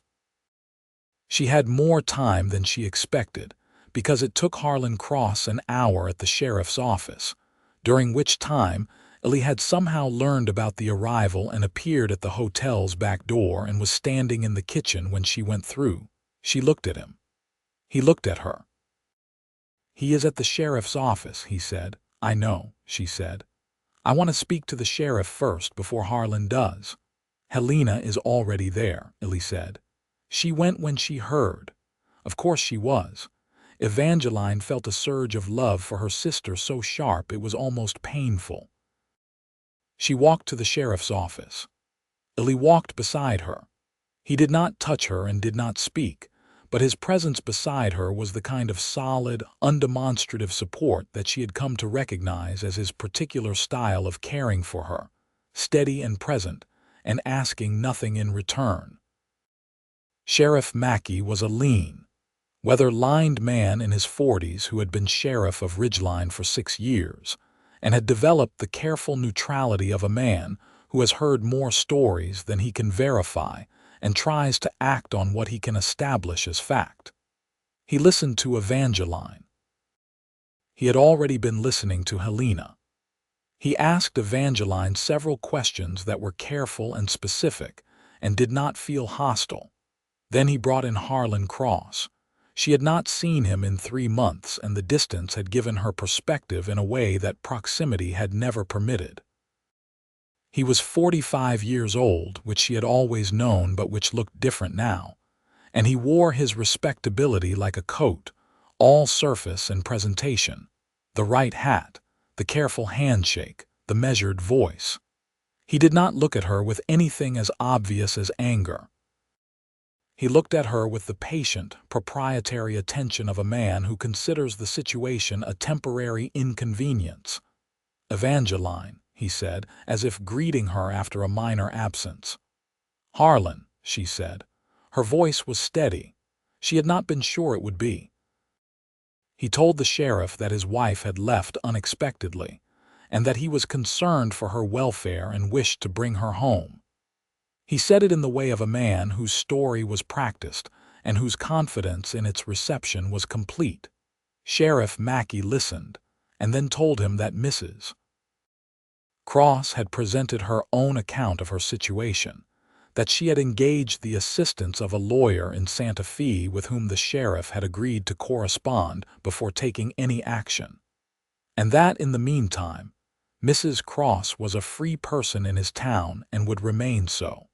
She had more time than she expected, because it took Harlan Cross an hour at the sheriff's office, during which time Eli had somehow learned about the arrival and appeared at the hotel's back door and was standing in the kitchen when she went through. She looked at him. He looked at her. "He is at the sheriff's office," he said. "I know," she said. "I want to speak to the sheriff first before Harlan does." "Helena is already there," Eli said. "She went when she heard." Of course she was. Evangeline felt a surge of love for her sister so sharp it was almost painful. She walked to the sheriff's office. Eli walked beside her. He did not touch her and did not speak, but his presence beside her was the kind of solid, undemonstrative support that she had come to recognize as his particular style of caring for her, steady and present, and asking nothing in return. Sheriff Mackey was a lean, weather-lined man in his 40s who had been sheriff of Ridgeline for 6 years and had developed the careful neutrality of a man who has heard more stories than he can verify and tries to act on what he can establish as fact. He listened to Evangeline. He had already been listening to Helena. He asked Evangeline several questions that were careful and specific and did not feel hostile. Then he brought in Harlan Cross. She had not seen him in 3 months, and the distance had given her perspective in a way that proximity had never permitted. He was 45 years old, which she had always known but which looked different now, and he wore his respectability like a coat, all surface and presentation, the right hat, the careful handshake, the measured voice. He did not look at her with anything as obvious as anger. He looked at her with the patient, proprietary attention of a man who considers the situation a temporary inconvenience. "Evangeline," he said, as if greeting her after a minor absence. "Harlan," she said. Her voice was steady. She had not been sure it would be. He told the sheriff that his wife had left unexpectedly, and that he was concerned for her welfare and wished to bring her home. He said it in the way of a man whose story was practiced and whose confidence in its reception was complete. Sheriff Mackey listened, and then told him that Mrs. Cross had presented her own account of her situation, that she had engaged the assistance of a lawyer in Santa Fe with whom the sheriff had agreed to correspond before taking any action, and that, in the meantime, Mrs. Cross was a free person in his town and would remain so.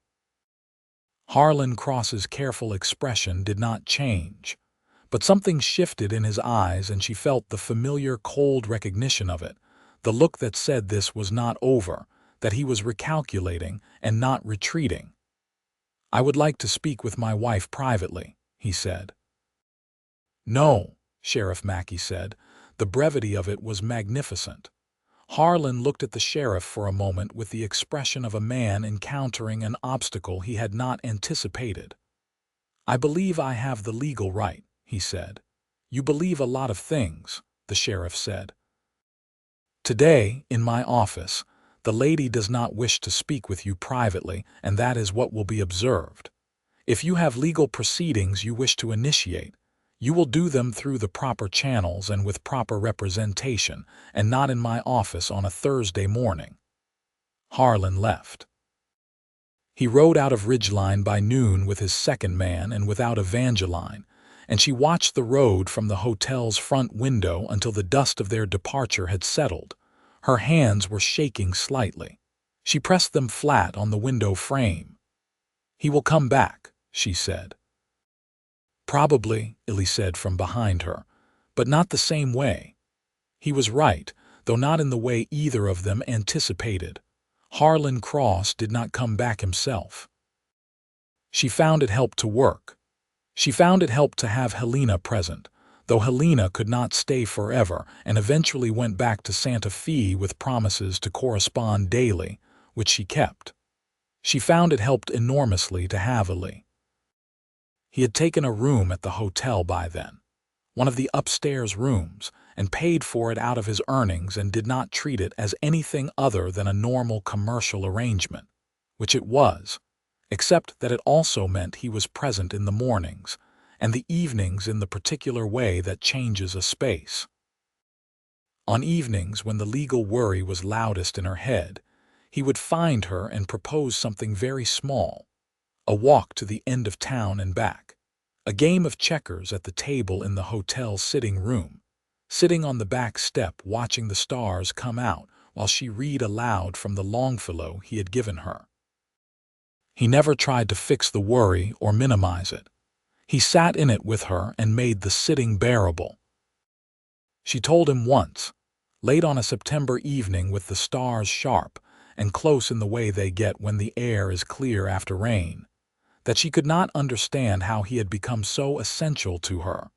Harlan Cross's careful expression did not change, but something shifted in his eyes and she felt the familiar cold recognition of it, the look that said this was not over, that he was recalculating and not retreating. "I would like to speak with my wife privately," he said. "No," Sheriff Mackey said. The brevity of it was magnificent. Harlan looked at the sheriff for a moment with the expression of a man encountering an obstacle he had not anticipated. "I believe I have the legal right," he said. "You believe a lot of things. the sheriff said. "Today, in my office, the lady does not wish to speak with you privately, and that is what will be observed. If you have legal proceedings you wish to initiate, you will do them through the proper channels and with proper representation, and not in my office on a Thursday morning." Harlan left. He rode out of Ridgeline by noon with his second man and without Evangeline, and she watched the road from the hotel's front window until the dust of their departure had settled. Her hands were shaking slightly. She pressed them flat on the window frame. "He will come back," she said. "Probably," Eli said from behind her, "but not the same way." He was right, though not in the way either of them anticipated. Harlan Cross did not come back himself. She found it helped to work. She found it helped to have Helena present, though Helena could not stay forever and eventually went back to Santa Fe with promises to correspond daily, which she kept. She found it helped enormously to have Eli. He had taken a room at the hotel by then, one of the upstairs rooms, and paid for it out of his earnings and did not treat it as anything other than a normal commercial arrangement, which it was, except that it also meant he was present in the mornings and the evenings in the particular way that changes a space. On evenings when the legal worry was loudest in her head, he would find her and propose something very small, a walk to the end of town and back, a game of checkers at the table in the hotel's sitting room, sitting on the back step watching the stars come out while she read aloud from the Longfellow he had given her. He never tried to fix the worry or minimize it. He sat in it with her and made the sitting bearable. She told him once, late on a September evening with the stars sharp and close in the way they get when the air is clear after rain, that she could not understand how he had become so essential to her,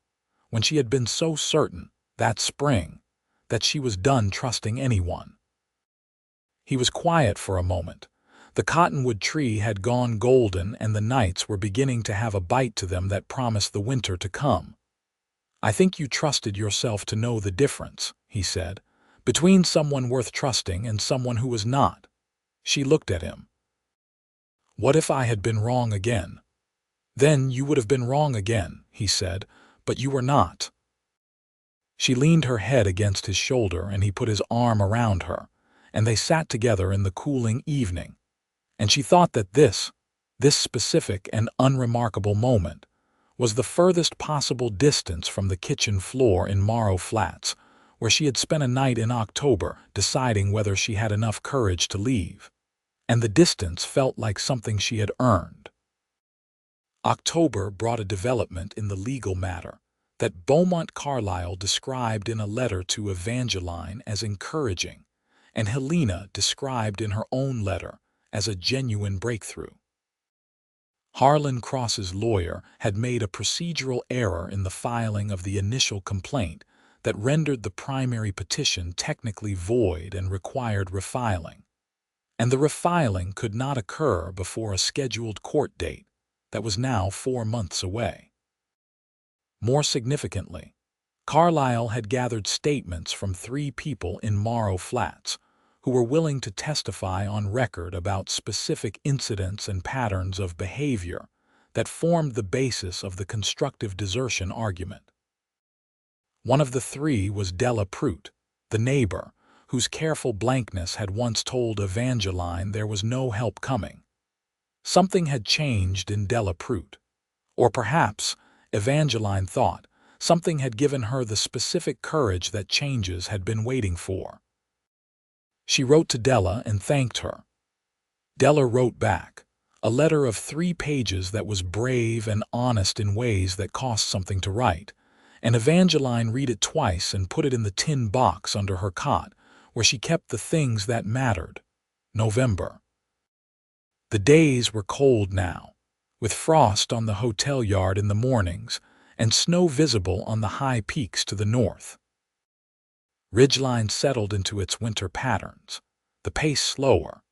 when she had been so certain, that spring, that she was done trusting anyone. He was quiet for a moment. The cottonwood tree had gone golden and the nights were beginning to have a bite to them that promised the winter to come. "I think you trusted yourself to know the difference," he said, "between someone worth trusting and someone who was not." She looked at him. "What if I had been wrong again?" "Then you would have been wrong again," he said, "but you were not." She leaned her head against his shoulder and he put his arm around her, and they sat together in the cooling evening. And she thought that this specific and unremarkable moment, was the furthest possible distance from the kitchen floor in Morrow Flats, where she had spent a night in October deciding whether she had enough courage to leave. And the distance felt like something she had earned. October brought a development in the legal matter that Beaumont Carlyle described in a letter to Evangeline as encouraging, and Helena described in her own letter as a genuine breakthrough. Harlan Cross's lawyer had made a procedural error in the filing of the initial complaint that rendered the primary petition technically void and required refiling. And the refiling could not occur before a scheduled court date that was now 4 months away. More significantly, Carlyle had gathered statements from 3 people in Morrow Flats who were willing to testify on record about specific incidents and patterns of behavior that formed the basis of the constructive desertion argument. One of the 3 was Della Prout, the neighbor, whose careful blankness had once told Evangeline there was no help coming. Something had changed in Della Prout, or perhaps, Evangeline thought, something had given her the specific courage that changes had been waiting for. She wrote to Della and thanked her. Della wrote back, a letter of 3 pages that was brave and honest in ways that cost something to write, and Evangeline read it twice and put it in the tin box under her cot, where she kept the things that mattered. November. The days were cold now, with frost on the hotel yard in the mornings and snow visible on the high peaks to the north. Ridgeline settled into its winter patterns, the pace slower,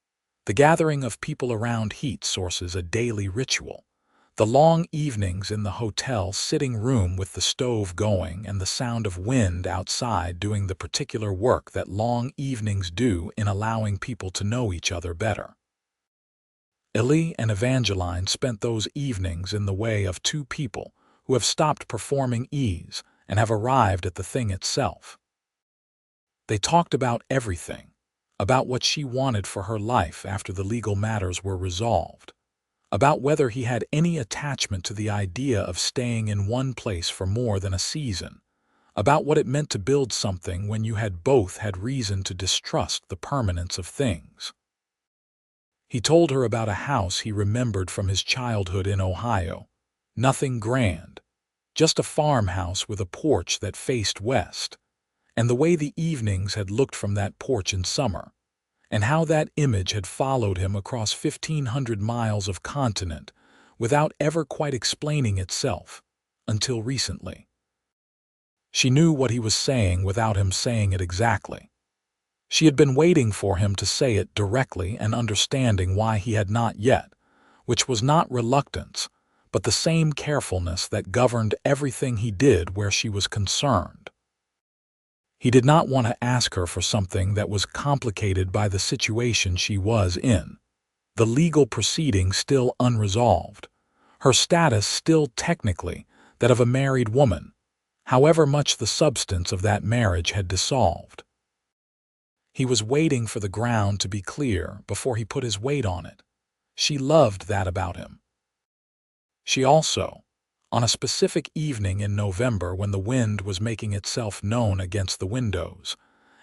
the gathering of people around heat sources a daily ritual, The long evenings in the hotel sitting room with the stove going and the sound of wind outside doing the particular work that long evenings do in allowing people to know each other better. Eli and Evangeline spent those evenings in the way of two people who have stopped performing ease and have arrived at the thing itself. They talked about everything, about what she wanted for her life after the legal matters were resolved, about whether he had any attachment to the idea of staying in one place for more than a season, about what it meant to build something when you had both had reason to distrust the permanence of things. He told her about a house he remembered from his childhood in Ohio. Nothing grand, just a farmhouse with a porch that faced west, and the way the evenings had looked from that porch in summer, and how that image had followed him across 1,500 miles of continent without ever quite explaining itself, until recently. She knew what he was saying without him saying it exactly. She had been waiting for him to say it directly and understanding why he had not yet, which was not reluctance, but the same carefulness that governed everything he did where she was concerned. He did not want to ask her for something that was complicated by the situation she was in, the legal proceeding still unresolved, her status still technically that of a married woman, however much the substance of that marriage had dissolved. He was waiting for the ground to be clear before he put his weight on it. She loved that about him. She also, on a specific evening in November when the wind was making itself known against the windows,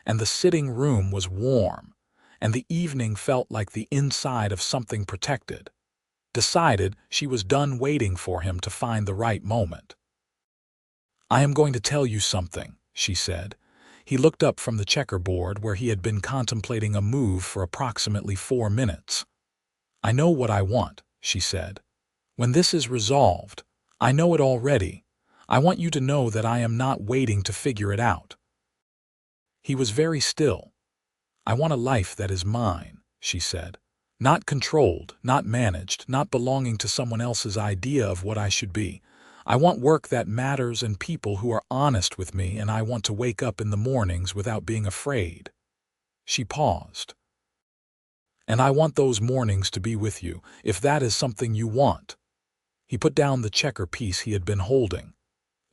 and the sitting room was warm, and the evening felt like the inside of something protected, decided she was done waiting for him to find the right moment. "I am going to tell you something," she said. He looked up from the checkerboard where he had been contemplating a move for approximately 4 minutes. "I know what I want," she said. "When this is resolved, I know it already. I want you to know that I am not waiting to figure it out." He was very still. "I want a life that is mine," she said. "Not controlled, not managed, not belonging to someone else's idea of what I should be. I want work that matters and people who are honest with me, and I want to wake up in the mornings without being afraid." She paused. "And I want those mornings to be with you, if that is something you want." He put down the checker piece he had been holding.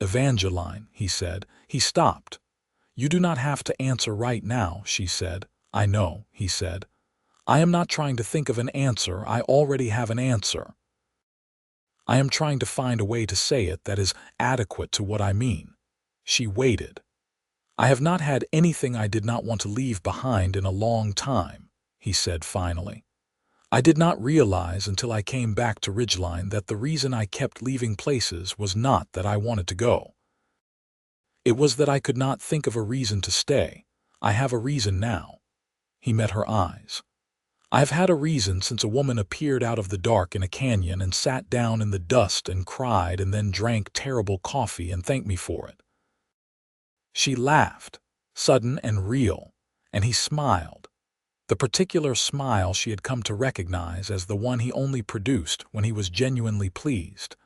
"Evangeline," he said. He stopped. "You do not have to answer right now," she said. "I know," he said. "I am not trying to think of an answer. I already have an answer. I am trying to find a way to say it that is adequate to what I mean." She waited. "I have not had anything I did not want to leave behind in a long time," he said finally. "I did not realize until I came back to Ridgeline that the reason I kept leaving places was not that I wanted to go. It was that I could not think of a reason to stay. I have a reason now." He met her eyes. "I have had a reason since a woman appeared out of the dark in a canyon and sat down in the dust and cried and then drank terrible coffee and thanked me for it." She laughed, sudden and real, and he smiled. The particular smile she had come to recognize as the one he only produced when he was genuinely pleased,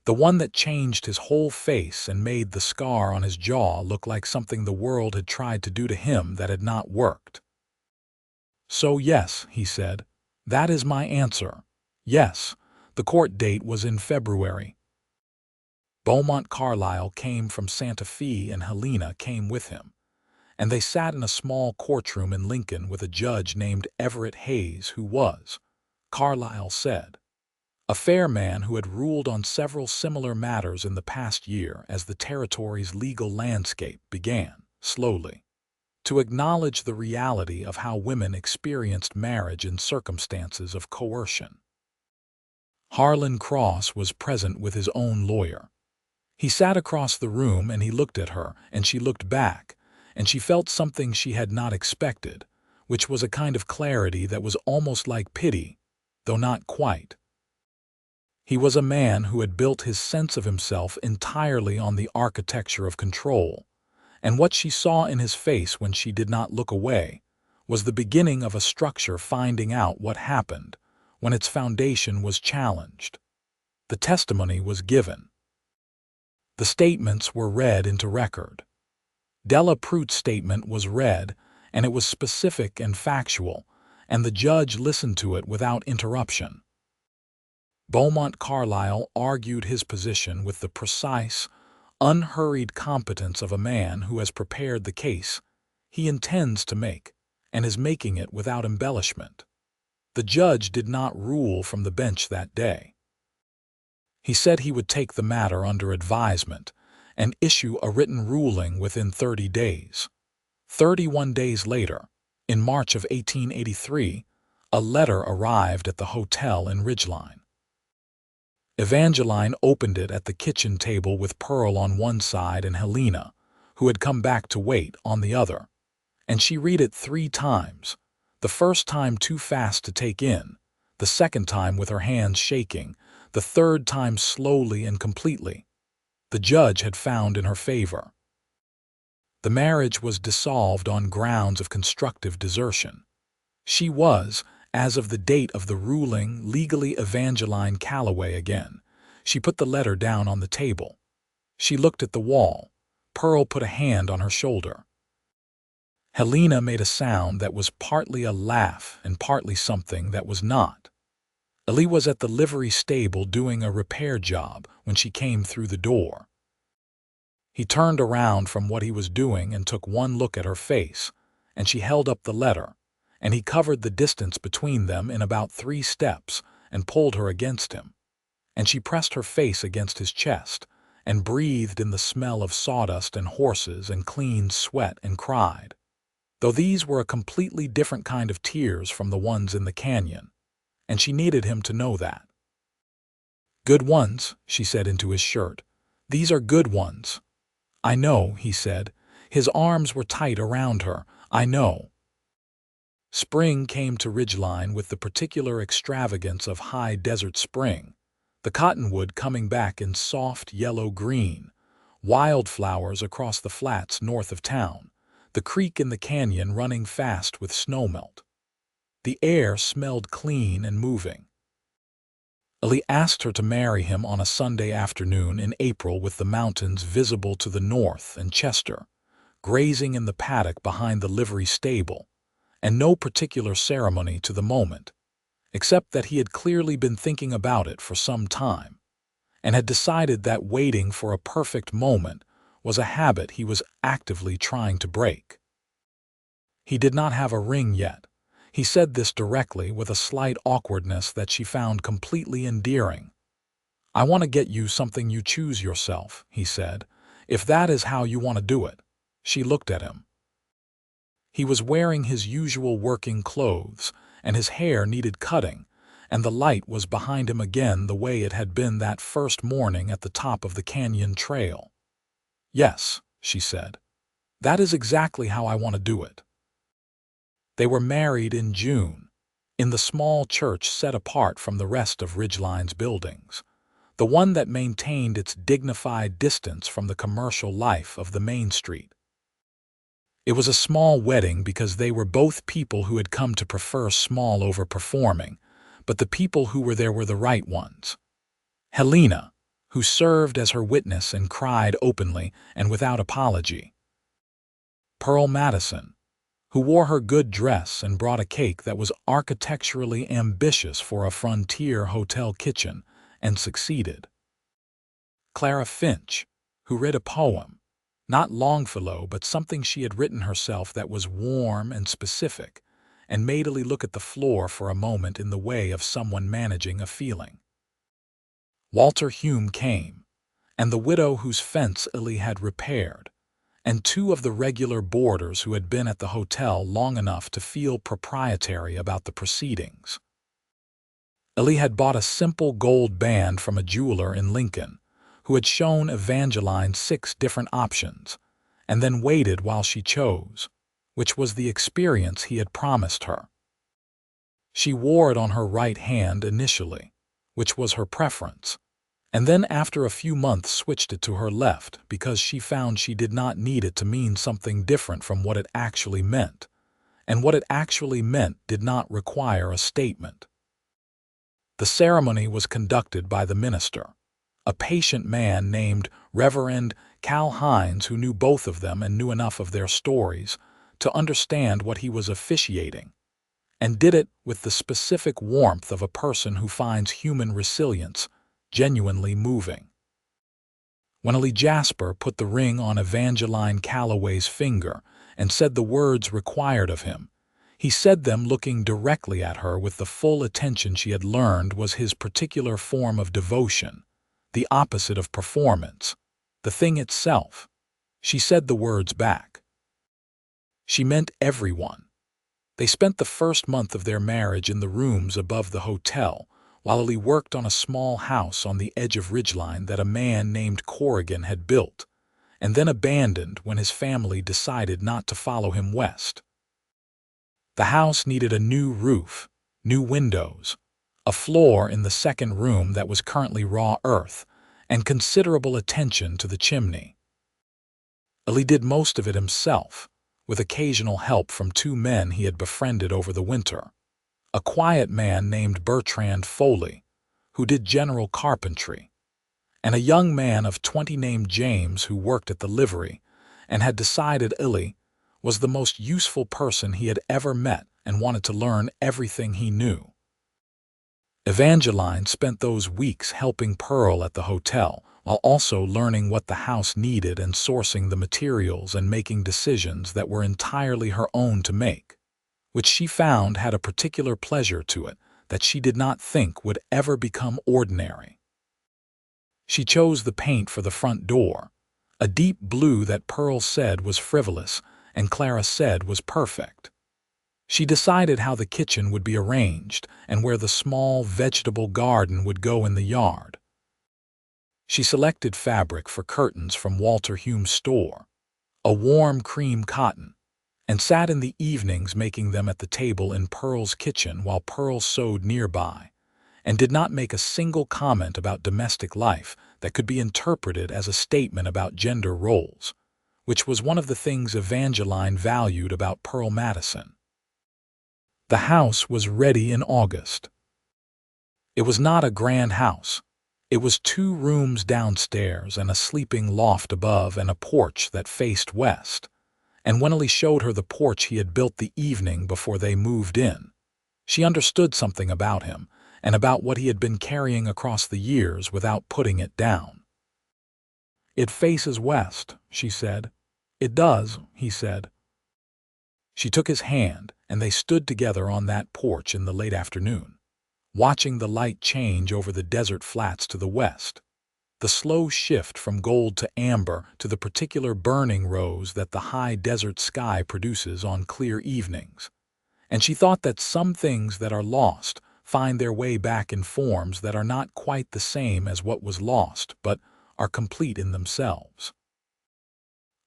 the one that changed his whole face and made the scar on his jaw look like something the world had tried to do to him that had not worked. "So yes," he said, "that is my answer. Yes, the court date was in February." Beaumont Carlyle came from Santa Fe and Helena came with him, and they sat in a small courtroom in Lincoln with a judge named Everett Hayes who was, Carlyle said, a fair man who had ruled on several similar matters in the past year as the territory's legal landscape began, slowly, to acknowledge the reality of how women experienced marriage in circumstances of coercion. Harlan Cross was present with his own lawyer. He sat across the room and he looked at her, and she looked back, and she felt something she had not expected, which was a kind of clarity that was almost like pity, though not quite. He was a man who had built his sense of himself entirely on the architecture of control, and what she saw in his face when she did not look away was the beginning of a structure finding out what happened when its foundation was challenged. The testimony was given. The statements were read into record. Della Prute's statement was read, and it was specific and factual, and the judge listened to it without interruption. Beaumont Carlyle argued his position with the precise, unhurried competence of a man who has prepared the case he intends to make, and is making it without embellishment. The judge did not rule from the bench that day. He said he would take the matter under advisement and issue a written ruling within 30 days. 31 days later, in March of 1883, a letter arrived at the hotel in Ridgeline. Evangeline opened it at the kitchen table with Pearl on one side and Helena, who had come back to wait, on the other, and she read it 3 times, the first time too fast to take in, the second time with her hands shaking, the third time slowly and completely. The judge had found in her favor. The marriage was dissolved on grounds of constructive desertion. She was, as of the date of the ruling, legally Evangeline Calloway again. She put the letter down on the table. She looked at the wall. Pearl put a hand on her shoulder. Helena made a sound that was partly a laugh and partly something that was not. Eli was at the livery stable doing a repair job when she came through the door. He turned around from what he was doing and took one look at her face, and she held up the letter, and he covered the distance between them in about 3 steps and pulled her against him, and she pressed her face against his chest and breathed in the smell of sawdust and horses and clean sweat and cried, though these were a completely different kind of tears from the ones in the canyon, and she needed him to know that. "Good ones," she said into his shirt. "These are good ones." "I know," he said. His arms were tight around her. "I know." Spring came to Ridgeline with the particular extravagance of high desert spring, the cottonwood coming back in soft yellow-green, wildflowers across the flats north of town, the creek in the canyon running fast with snowmelt. The air smelled clean and moving. Eli asked her to marry him on a Sunday afternoon in April with the mountains visible to the north and Chester, grazing in the paddock behind the livery stable, and no particular ceremony to the moment, except that he had clearly been thinking about it for some time, and had decided that waiting for a perfect moment was a habit he was actively trying to break. He did not have a ring yet. He said this directly with a slight awkwardness that she found completely endearing. "I want to get you something you choose yourself," he said, "if that is how you want to do it." She looked at him. He was wearing his usual working clothes, and his hair needed cutting, and the light was behind him again the way it had been that first morning at the top of the canyon trail. "Yes," she said. "That is exactly how I want to do it." They were married in June, in the small church set apart from the rest of Ridgeline's buildings, the one that maintained its dignified distance from the commercial life of the main street. It was a small wedding because they were both people who had come to prefer small over performing, but the people who were there were the right ones. Helena, who served as her witness and cried openly and without apology. Pearl Madison, who wore her good dress and brought a cake that was architecturally ambitious for a frontier hotel kitchen, and succeeded. Clara Finch, who read a poem, not Longfellow, but something she had written herself that was warm and specific, and made Eli look at the floor for a moment in the way of someone managing a feeling. Walter Hume came, and the widow whose fence Eli had repaired, and 2 of the regular boarders who had been at the hotel long enough to feel proprietary about the proceedings. Eli had bought a simple gold band from a jeweler in Lincoln, who had shown Evangeline 6 different options, and then waited while she chose, which was the experience he had promised her. She wore it on her right hand initially, which was her preference, and then after a few months switched it to her left because she found she did not need it to mean something different from what it actually meant, and what it actually meant did not require a statement. The ceremony was conducted by the minister, a patient man named Reverend Cal Hines, who knew both of them and knew enough of their stories to understand what he was officiating, and did it with the specific warmth of a person who finds human resilience genuinely moving. When Eli Jasper put the ring on Evangeline Calloway's finger and said the words required of him, he said them looking directly at her with the full attention she had learned was his particular form of devotion, the opposite of performance, the thing itself. She said the words back. She meant everyone. They spent the first month of their marriage in the rooms above the hotel, while Eli worked on a small house on the edge of Ridgeline that a man named Corrigan had built, and then abandoned when his family decided not to follow him west. The house needed a new roof, new windows, a floor in the second room that was currently raw earth, and considerable attention to the chimney. Eli did most of it himself, with occasional help from two men he had befriended over the winter, a quiet man named Bertrand Foley, who did general carpentry, and a young man of 20 named James who worked at the livery and had decided Eli was the most useful person he had ever met and wanted to learn everything he knew. Evangeline spent those weeks helping Pearl at the hotel, while also learning what the house needed and sourcing the materials and making decisions that were entirely her own to make, which she found had a particular pleasure to it that she did not think would ever become ordinary. She chose the paint for the front door, a deep blue that Pearl said was frivolous and Clara said was perfect. She decided how the kitchen would be arranged and where the small vegetable garden would go in the yard. She selected fabric for curtains from Walter Hume's store, a warm cream cotton, and sat in the evenings making them at the table in Pearl's kitchen while Pearl sewed nearby, and did not make a single comment about domestic life that could be interpreted as a statement about gender roles, which was one of the things Evangeline valued about Pearl Madison. The house was ready in August. It was not a grand house. It was 2 rooms downstairs and a sleeping loft above and a porch that faced west. And when Eli showed her the porch he had built the evening before they moved in, she understood something about him and about what he had been carrying across the years without putting it down. "It faces west," she said. "It does," he said. She took his hand, and they stood together on that porch in the late afternoon, watching the light change over the desert flats to the west, the slow shift from gold to amber to the particular burning rose that the high desert sky produces on clear evenings. And she thought that some things that are lost find their way back in forms that are not quite the same as what was lost, but are complete in themselves.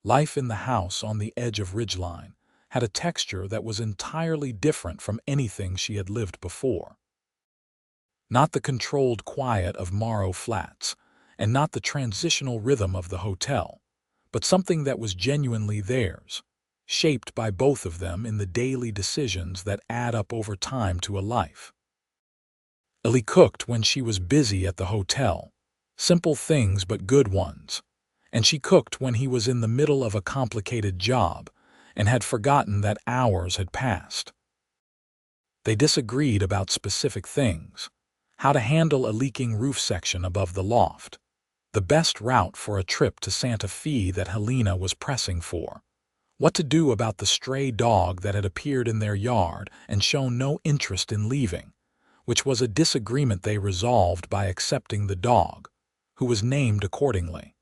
Life in the house on the edge of Ridgeline had a texture that was entirely different from anything she had lived before. Not the controlled quiet of Morrow Flats, and not the transitional rhythm of the hotel, but something that was genuinely theirs, shaped by both of them in the daily decisions that add up over time to a life. Eli cooked when she was busy at the hotel, simple things but good ones, and she cooked when he was in the middle of a complicated job and had forgotten that hours had passed. They disagreed about specific things, how to handle a leaking roof section above the loft, the best route for a trip to Santa Fe that Helena was pressing for, what to do about the stray dog that had appeared in their yard and shown no interest in leaving, which was a disagreement they resolved by accepting the dog, who was named accordingly.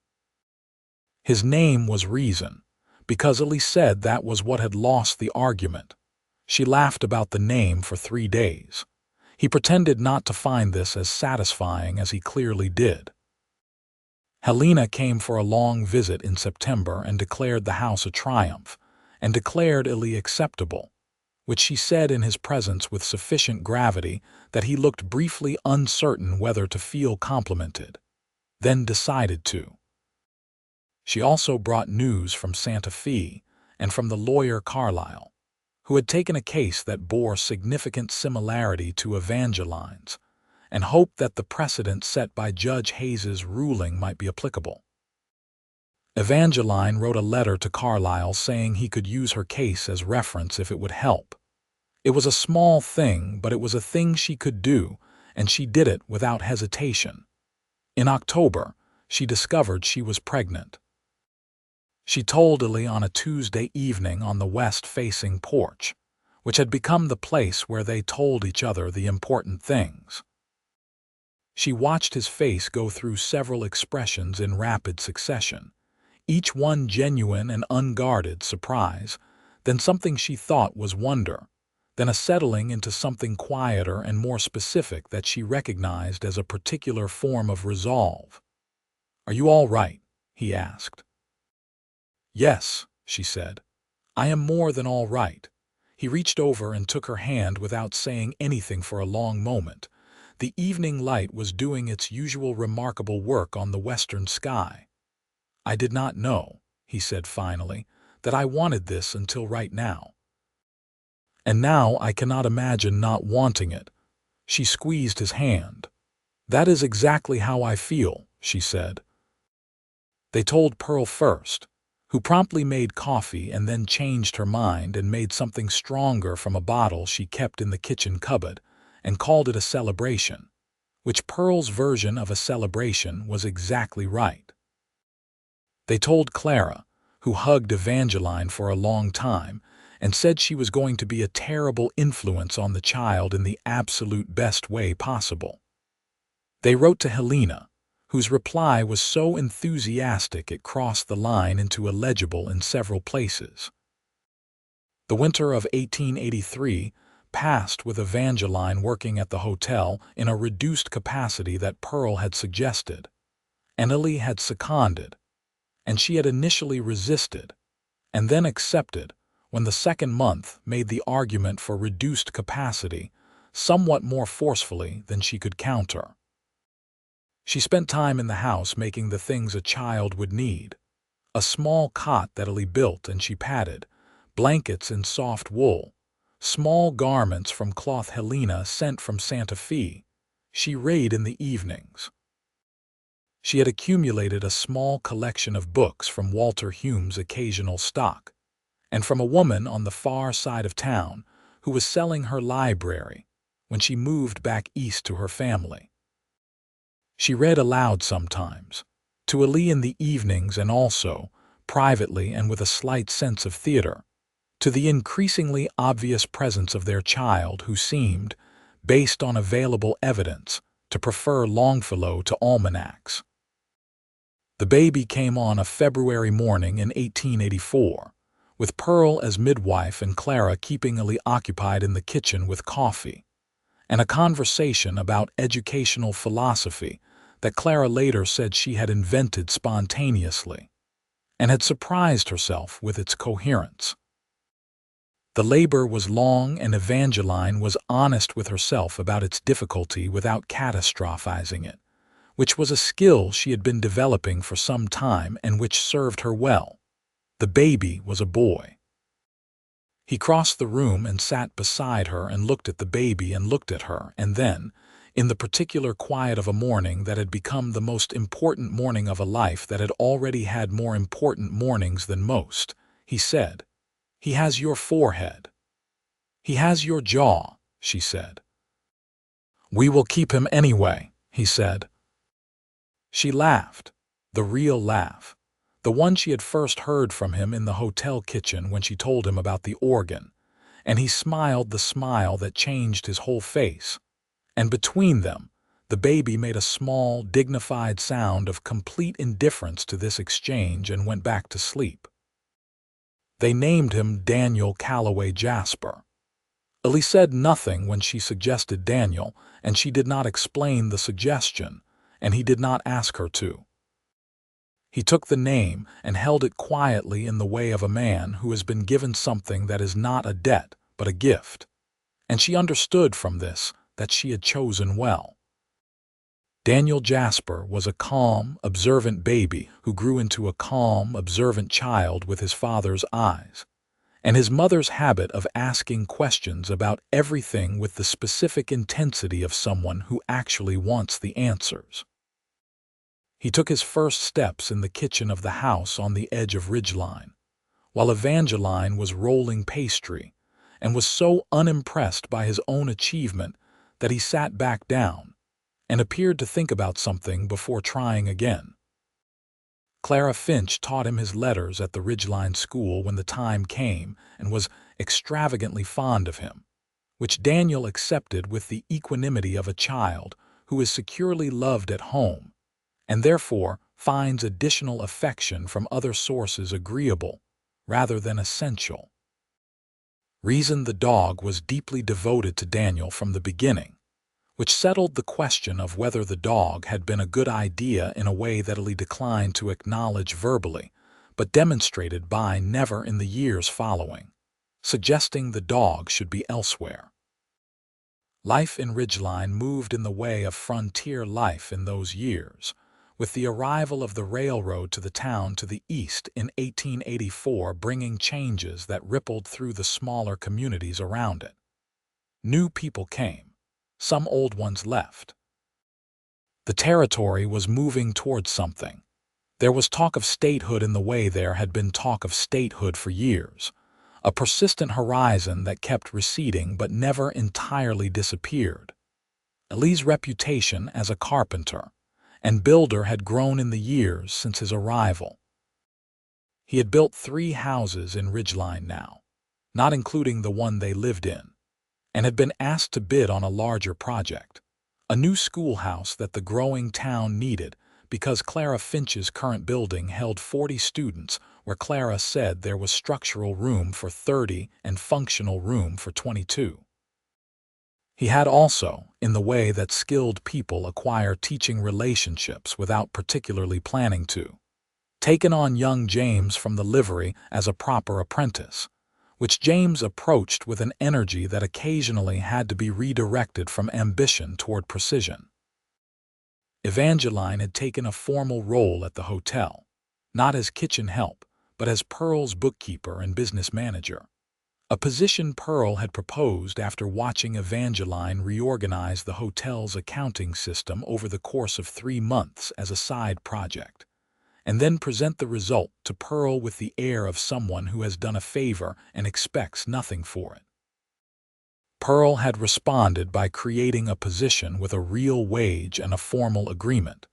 His name was Reason, because Eli said that was what had lost the argument. She laughed about the name for 3 days. He pretended not to find this as satisfying as he clearly did. Helena came for a long visit in September and declared the house a triumph, and declared Eli acceptable, which she said in his presence with sufficient gravity that he looked briefly uncertain whether to feel complimented, then decided to. She also brought news from Santa Fe and from the lawyer Carlyle, who had taken a case that bore significant similarity to Evangeline's, and hoped that the precedent set by Judge Hayes's ruling might be applicable. Evangeline wrote a letter to Carlyle saying he could use her case as reference if it would help. It was a small thing, but it was a thing she could do, and she did it without hesitation. In October, she discovered she was pregnant. She told Eli on a Tuesday evening on the west-facing porch, which had become the place where they told each other the important things. She watched his face go through several expressions in rapid succession, each one genuine and unguarded surprise, then something she thought was wonder, then a settling into something quieter and more specific that she recognized as a particular form of resolve. "Are you all right?" he asked. "Yes," she said. "I am more than all right." He reached over and took her hand without saying anything for a long moment. The evening light was doing its usual remarkable work on the western sky. "I did not know," he said finally, "that I wanted this until right now. And now I cannot imagine not wanting it." She squeezed his hand. "That is exactly how I feel," she said. They told Pearl first, who promptly made coffee and then changed her mind and made something stronger from a bottle she kept in the kitchen cupboard and called it a celebration, which Pearl's version of a celebration was exactly right. They told Clara, who hugged Evangeline for a long time and said she was going to be a terrible influence on the child in the absolute best way possible. They wrote to Helena, whose reply was so enthusiastic it crossed the line into illegible in several places. The winter of 1883 passed with Evangeline working at the hotel in a reduced capacity that Pearl had suggested, and Eli had seconded, and she had initially resisted, and then accepted when the second month made the argument for reduced capacity somewhat more forcefully than she could counter. She spent time in the house making the things a child would need: a small cot that Eli built and she padded, blankets in soft wool, small garments from cloth Helena sent from Santa Fe. She read in the evenings. She had accumulated a small collection of books from Walter Hume's occasional stock, and from a woman on the far side of town who was selling her library when she moved back east to her family. She read aloud sometimes, to Eli in the evenings, and also, privately and with a slight sense of theater, to the increasingly obvious presence of their child who seemed, based on available evidence, to prefer Longfellow to almanacs. The baby came on a February morning in 1884, with Pearl as midwife and Clara keeping Eli occupied in the kitchen with coffee, and a conversation about educational philosophy that Clara later said she had invented spontaneously, and had surprised herself with its coherence. The labor was long, and Evangeline was honest with herself about its difficulty without catastrophizing it, which was a skill she had been developing for some time and which served her well. The baby was a boy. He crossed the room and sat beside her and looked at the baby and looked at her, and then, in the particular quiet of a morning that had become the most important morning of a life that had already had more important mornings than most, he said, "He has your forehead. He has your jaw," she said. "We will keep him anyway," he said. She laughed, the real laugh, the one she had first heard from him in the hotel kitchen when she told him about the organ, and he smiled the smile that changed his whole face, and between them, the baby made a small, dignified sound of complete indifference to this exchange and went back to sleep. They named him Daniel Calloway Jasper. Eli said nothing when she suggested Daniel, and she did not explain the suggestion, and he did not ask her to. He took the name and held it quietly in the way of a man who has been given something that is not a debt but a gift, and she understood from this that she had chosen well. Daniel Jasper was a calm, observant baby who grew into a calm, observant child with his father's eyes, and his mother's habit of asking questions about everything with the specific intensity of someone who actually wants the answers. He took his first steps in the kitchen of the house on the edge of ridgeline, while Evangeline was rolling pastry, and was so unimpressed by his own achievement that he sat back down and appeared to think about something before trying again. Clara Finch taught him his letters at the Ridgeline School when the time came and was extravagantly fond of him, which Daniel accepted with the equanimity of a child who is securely loved at home and therefore finds additional affection from other sources agreeable rather than essential. Reason the dog was deeply devoted to Daniel from the beginning, which settled the question of whether the dog had been a good idea in a way that Eli declined to acknowledge verbally, but demonstrated by never in the years following, suggesting the dog should be elsewhere. Life in Ridgeline moved in the way of frontier life in those years, with the arrival of the railroad to the town to the east in 1884 bringing changes that rippled through the smaller communities around it. New people came. Some old ones left. The territory was moving towards something. There was talk of statehood in the way there had been talk of statehood for years, a persistent horizon that kept receding but never entirely disappeared. Eli's reputation as a carpenter and builder had grown in the years since his arrival. He had built 3 houses in Ridgeline now, not including the one they lived in, and had been asked to bid on a larger project, a new schoolhouse that the growing town needed because Clara Finch's current building held 40 students where Clara said there was structural room for 30 and functional room for 22. He had also, in the way that skilled people acquire teaching relationships without particularly planning to, taken on young James from the livery as a proper apprentice, which James approached with an energy that occasionally had to be redirected from ambition toward precision. Evangeline had taken a formal role at the hotel, not as kitchen help, but as Pearl's bookkeeper and business manager, a position Pearl had proposed after watching Evangeline reorganize the hotel's accounting system over the course of 3 months as a side project, and then present the result to Pearl with the air of someone who has done a favor and expects nothing for it. Pearl had responded by creating a position with a real wage and a formal agreement,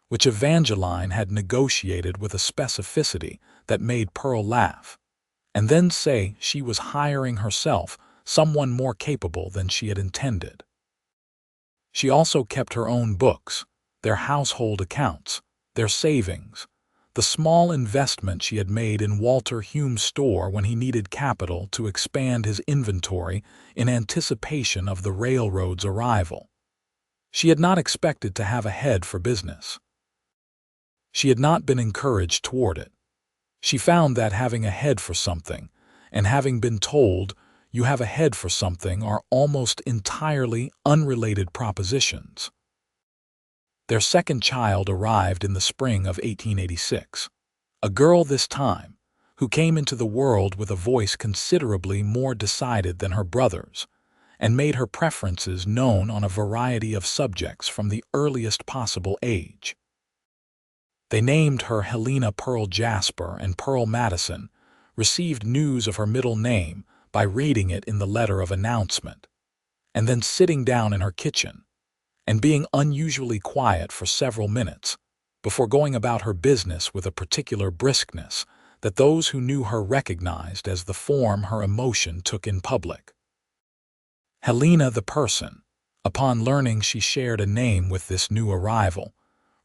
which Evangeline had negotiated with a specificity that made Pearl laugh, and then say she was hiring herself someone more capable than she had intended. She also kept her own books, their household accounts, their savings, the small investment she had made in Walter Hume's store when he needed capital to expand his inventory in anticipation of the railroad's arrival. She had not expected to have a head for business. She had not been encouraged toward it. She found that having a head for something and having been told you have a head for something are almost entirely unrelated propositions. Their second child arrived in the spring of 1886, a girl this time, who came into the world with a voice considerably more decided than her brother's, and made her preferences known on a variety of subjects from the earliest possible age. They named her Helena Pearl Jasper, and Pearl Madison received news of her middle name by reading it in the letter of announcement, and then sitting down in her kitchen and being unusually quiet for several minutes before going about her business with a particular briskness that those who knew her recognized as the form her emotion took in public. Helena the person, upon learning she shared a name with this new arrival,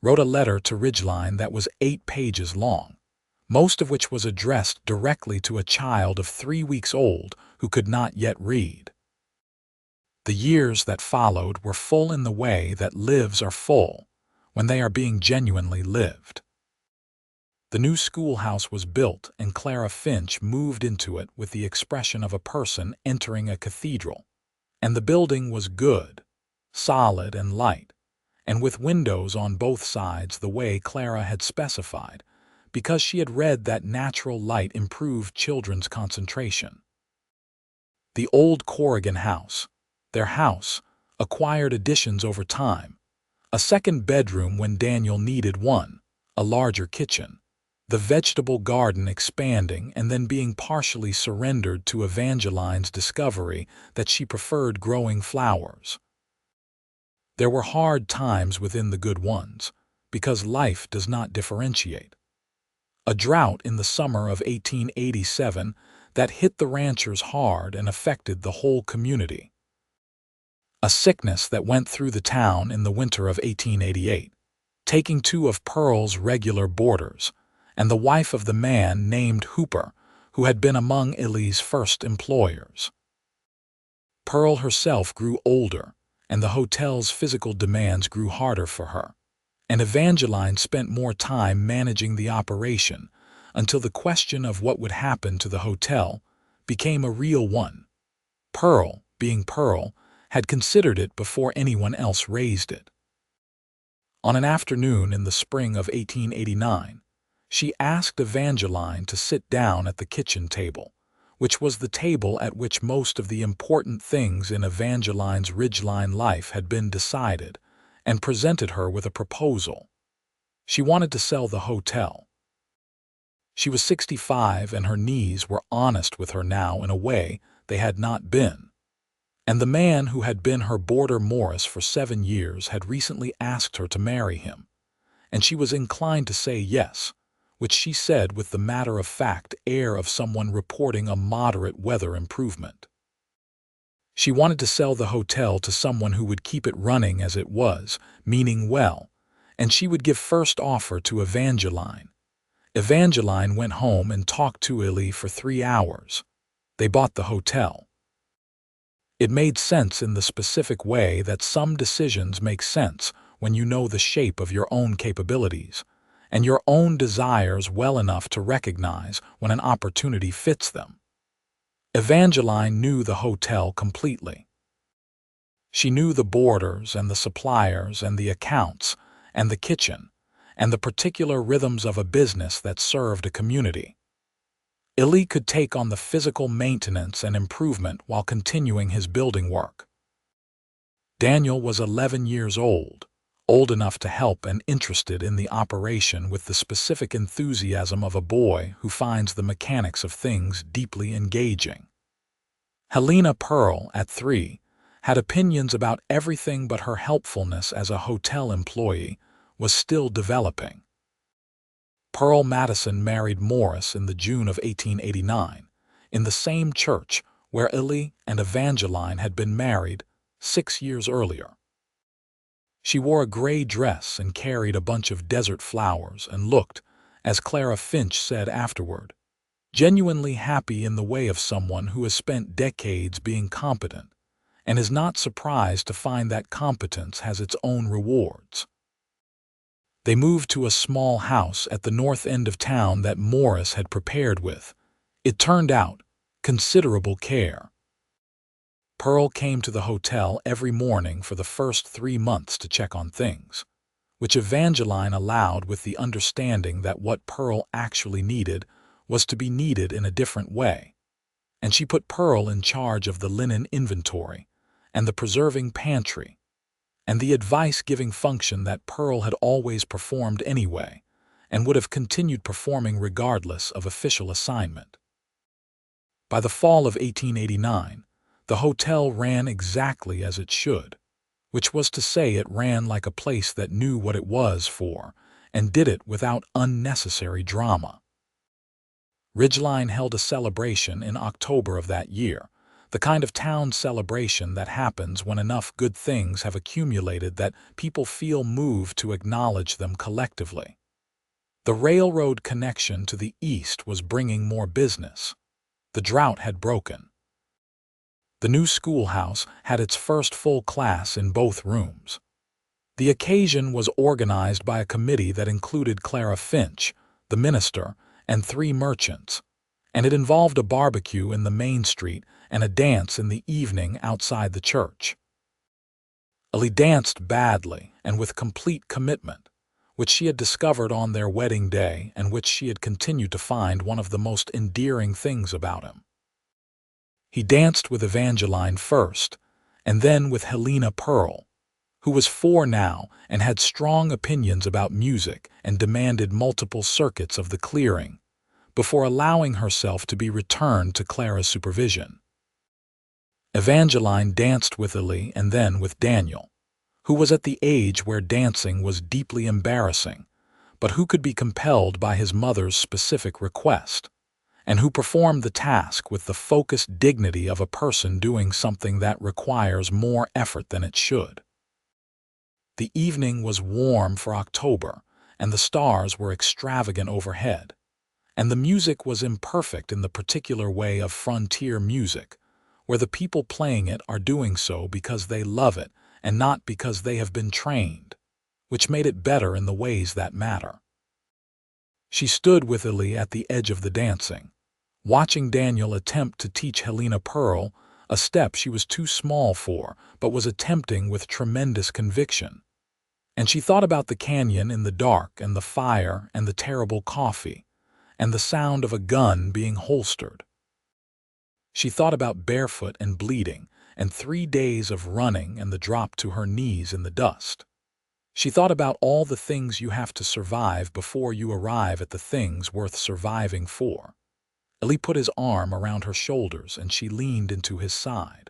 wrote a letter to Ridgeline that was 8 pages long, most of which was addressed directly to a child of 3 weeks old who could not yet read. The years that followed were full in the way that lives are full when they are being genuinely lived. The new schoolhouse was built, and Clara Finch moved into it with the expression of a person entering a cathedral, and the building was good, solid, and light, and with windows on both sides the way Clara had specified, because she had read that natural light improved children's concentration. The old Corrigan house. Their house acquired additions over time. A second bedroom when Daniel needed one, a larger kitchen, the vegetable garden expanding and then being partially surrendered to Evangeline's discovery that she preferred growing flowers. There were hard times within the good ones, because life does not differentiate. A drought in the summer of 1887 that hit the ranchers hard and affected the whole community. A sickness that went through the town in the winter of 1888, taking two of Pearl's regular boarders, and the wife of the man named Hooper, who had been among Eli's first employers. Pearl herself grew older, and the hotel's physical demands grew harder for her, and Evangeline spent more time managing the operation until the question of what would happen to the hotel became a real one. Pearl, being Pearl, had considered it before anyone else raised it. On an afternoon in the spring of 1889, she asked Evangeline to sit down at the kitchen table, which was the table at which most of the important things in Evangeline's Ridgeline life had been decided, and presented her with a proposal. She wanted to sell the hotel. She was 65 and her knees were honest with her now in a way they had not been. And the man who had been her boarder Morris for 7 years had recently asked her to marry him, and she was inclined to say yes, which she said with the matter-of-fact air of someone reporting a moderate weather improvement. She wanted to sell the hotel to someone who would keep it running as it was, meaning well, and she would give first offer to Evangeline. Evangeline went home and talked to Eli for 3 hours. They bought the hotel. It made sense in the specific way that some decisions make sense when you know the shape of your own capabilities and your own desires well enough to recognize when an opportunity fits them. Evangeline knew the hotel completely. She knew the boarders and the suppliers and the accounts and the kitchen and the particular rhythms of a business that served a community. Eli could take on the physical maintenance and improvement while continuing his building work. Daniel was 11 years old enough to help and interested in the operation with the specific enthusiasm of a boy who finds the mechanics of things deeply engaging. Helena Pearl, at 3, had opinions about everything, but her helpfulness as a hotel employee was still developing. Pearl Madison married Morris in the June of 1889, in the same church where Eli and Evangeline had been married 6 years earlier. She wore a gray dress and carried a bunch of desert flowers and looked, as Clara Finch said afterward, genuinely happy in the way of someone who has spent decades being competent and is not surprised to find that competence has its own rewards. They moved to a small house at the north end of town that Morris had prepared with, it turned out, considerable care. Pearl came to the hotel every morning for the first 3 months to check on things, which Evangeline allowed with the understanding that what Pearl actually needed was to be needed in a different way, and she put Pearl in charge of the linen inventory and the preserving pantry, and the advice-giving function that Pearl had always performed anyway, and would have continued performing regardless of official assignment. By the fall of 1889, the hotel ran exactly as it should, which was to say it ran like a place that knew what it was for and did it without unnecessary drama. Ridgeline held a celebration in October of that year, the kind of town celebration that happens when enough good things have accumulated that people feel moved to acknowledge them collectively. The railroad connection to the east was bringing more business. The drought had broken. The new schoolhouse had its first full class in both rooms. The occasion was organized by a committee that included Clara Finch, the minister, and 3 merchants, and it involved a barbecue in the main street and a dance in the evening outside the church. Eli danced badly and with complete commitment, which she had discovered on their wedding day and which she had continued to find one of the most endearing things about him. He danced with Evangeline first, and then with Helena Pearl, who was 4 now and had strong opinions about music and demanded multiple circuits of the clearing, before allowing herself to be returned to Clara's supervision. Evangeline danced with Eli and then with Daniel, who was at the age where dancing was deeply embarrassing, but who could be compelled by his mother's specific request, and who performed the task with the focused dignity of a person doing something that requires more effort than it should. The evening was warm for October, and the stars were extravagant overhead, and the music was imperfect in the particular way of frontier music, where the people playing it are doing so because they love it and not because they have been trained, which made it better in the ways that matter. She stood with Eli at the edge of the dancing, watching Daniel attempt to teach Helena Pearl a step she was too small for but was attempting with tremendous conviction. And she thought about the canyon in the dark and the fire and the terrible coffee and the sound of a gun being holstered. She thought about Barefoot and bleeding and 3 days of running and the drop to her knees in the dust. She thought about all the things you have to survive before you arrive at the things worth surviving for. Eli put his arm around her shoulders and she leaned into his side.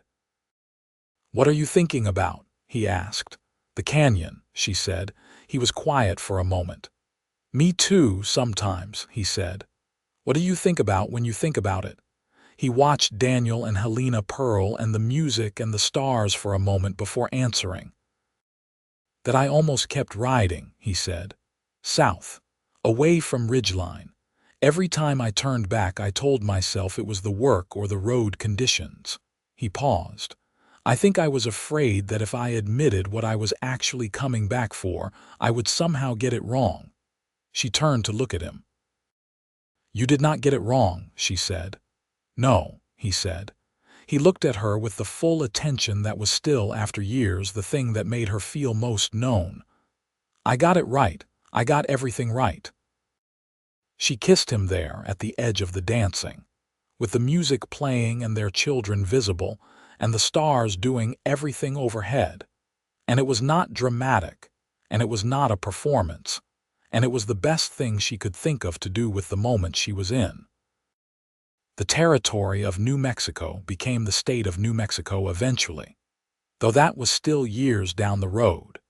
"What are you thinking about?" he asked. "The canyon," she said. He was quiet for a moment. "Me too, sometimes," he said. "What do you think about when you think about it?" He watched Daniel and Helena Pearl and the music and the stars for a moment before answering. "That I almost kept riding," he said. "South, away from Ridgeline. Every time I turned back I told myself it was the work or the road conditions." He paused. "I think I was afraid that if I admitted what I was actually coming back for, I would somehow get it wrong." She turned to look at him. "You did not get it wrong," she said. "No," he said. He looked at her with the full attention that was still, after years, the thing that made her feel most known. "I got it right. I got everything right." She kissed him there at the edge of the dancing, with the music playing and their children visible, and the stars doing everything overhead. And it was not dramatic, and it was not a performance, and it was the best thing she could think of to do with the moment she was in. The territory of New Mexico became the state of New Mexico eventually, though that was still years down the road,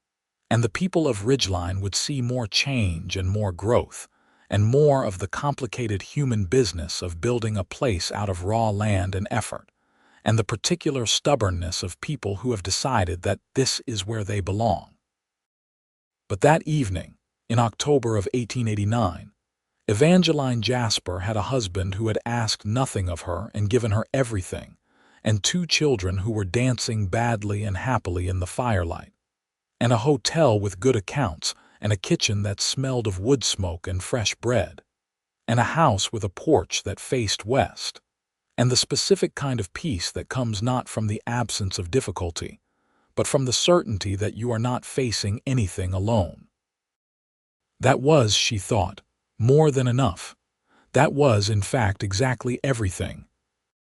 and the people of Ridgeline would see more change and more growth, and more of the complicated human business of building a place out of raw land and effort, and the particular stubbornness of people who have decided that this is where they belong. But that evening, in October of 1889, Evangeline Jasper had a husband who had asked nothing of her and given her everything, and 2 children who were dancing badly and happily in the firelight, and a hotel with good accounts, and a kitchen that smelled of wood smoke and fresh bread, and a house with a porch that faced west, and the specific kind of peace that comes not from the absence of difficulty, but from the certainty that you are not facing anything alone. That was, she thought, more than enough. That was, in fact, exactly everything,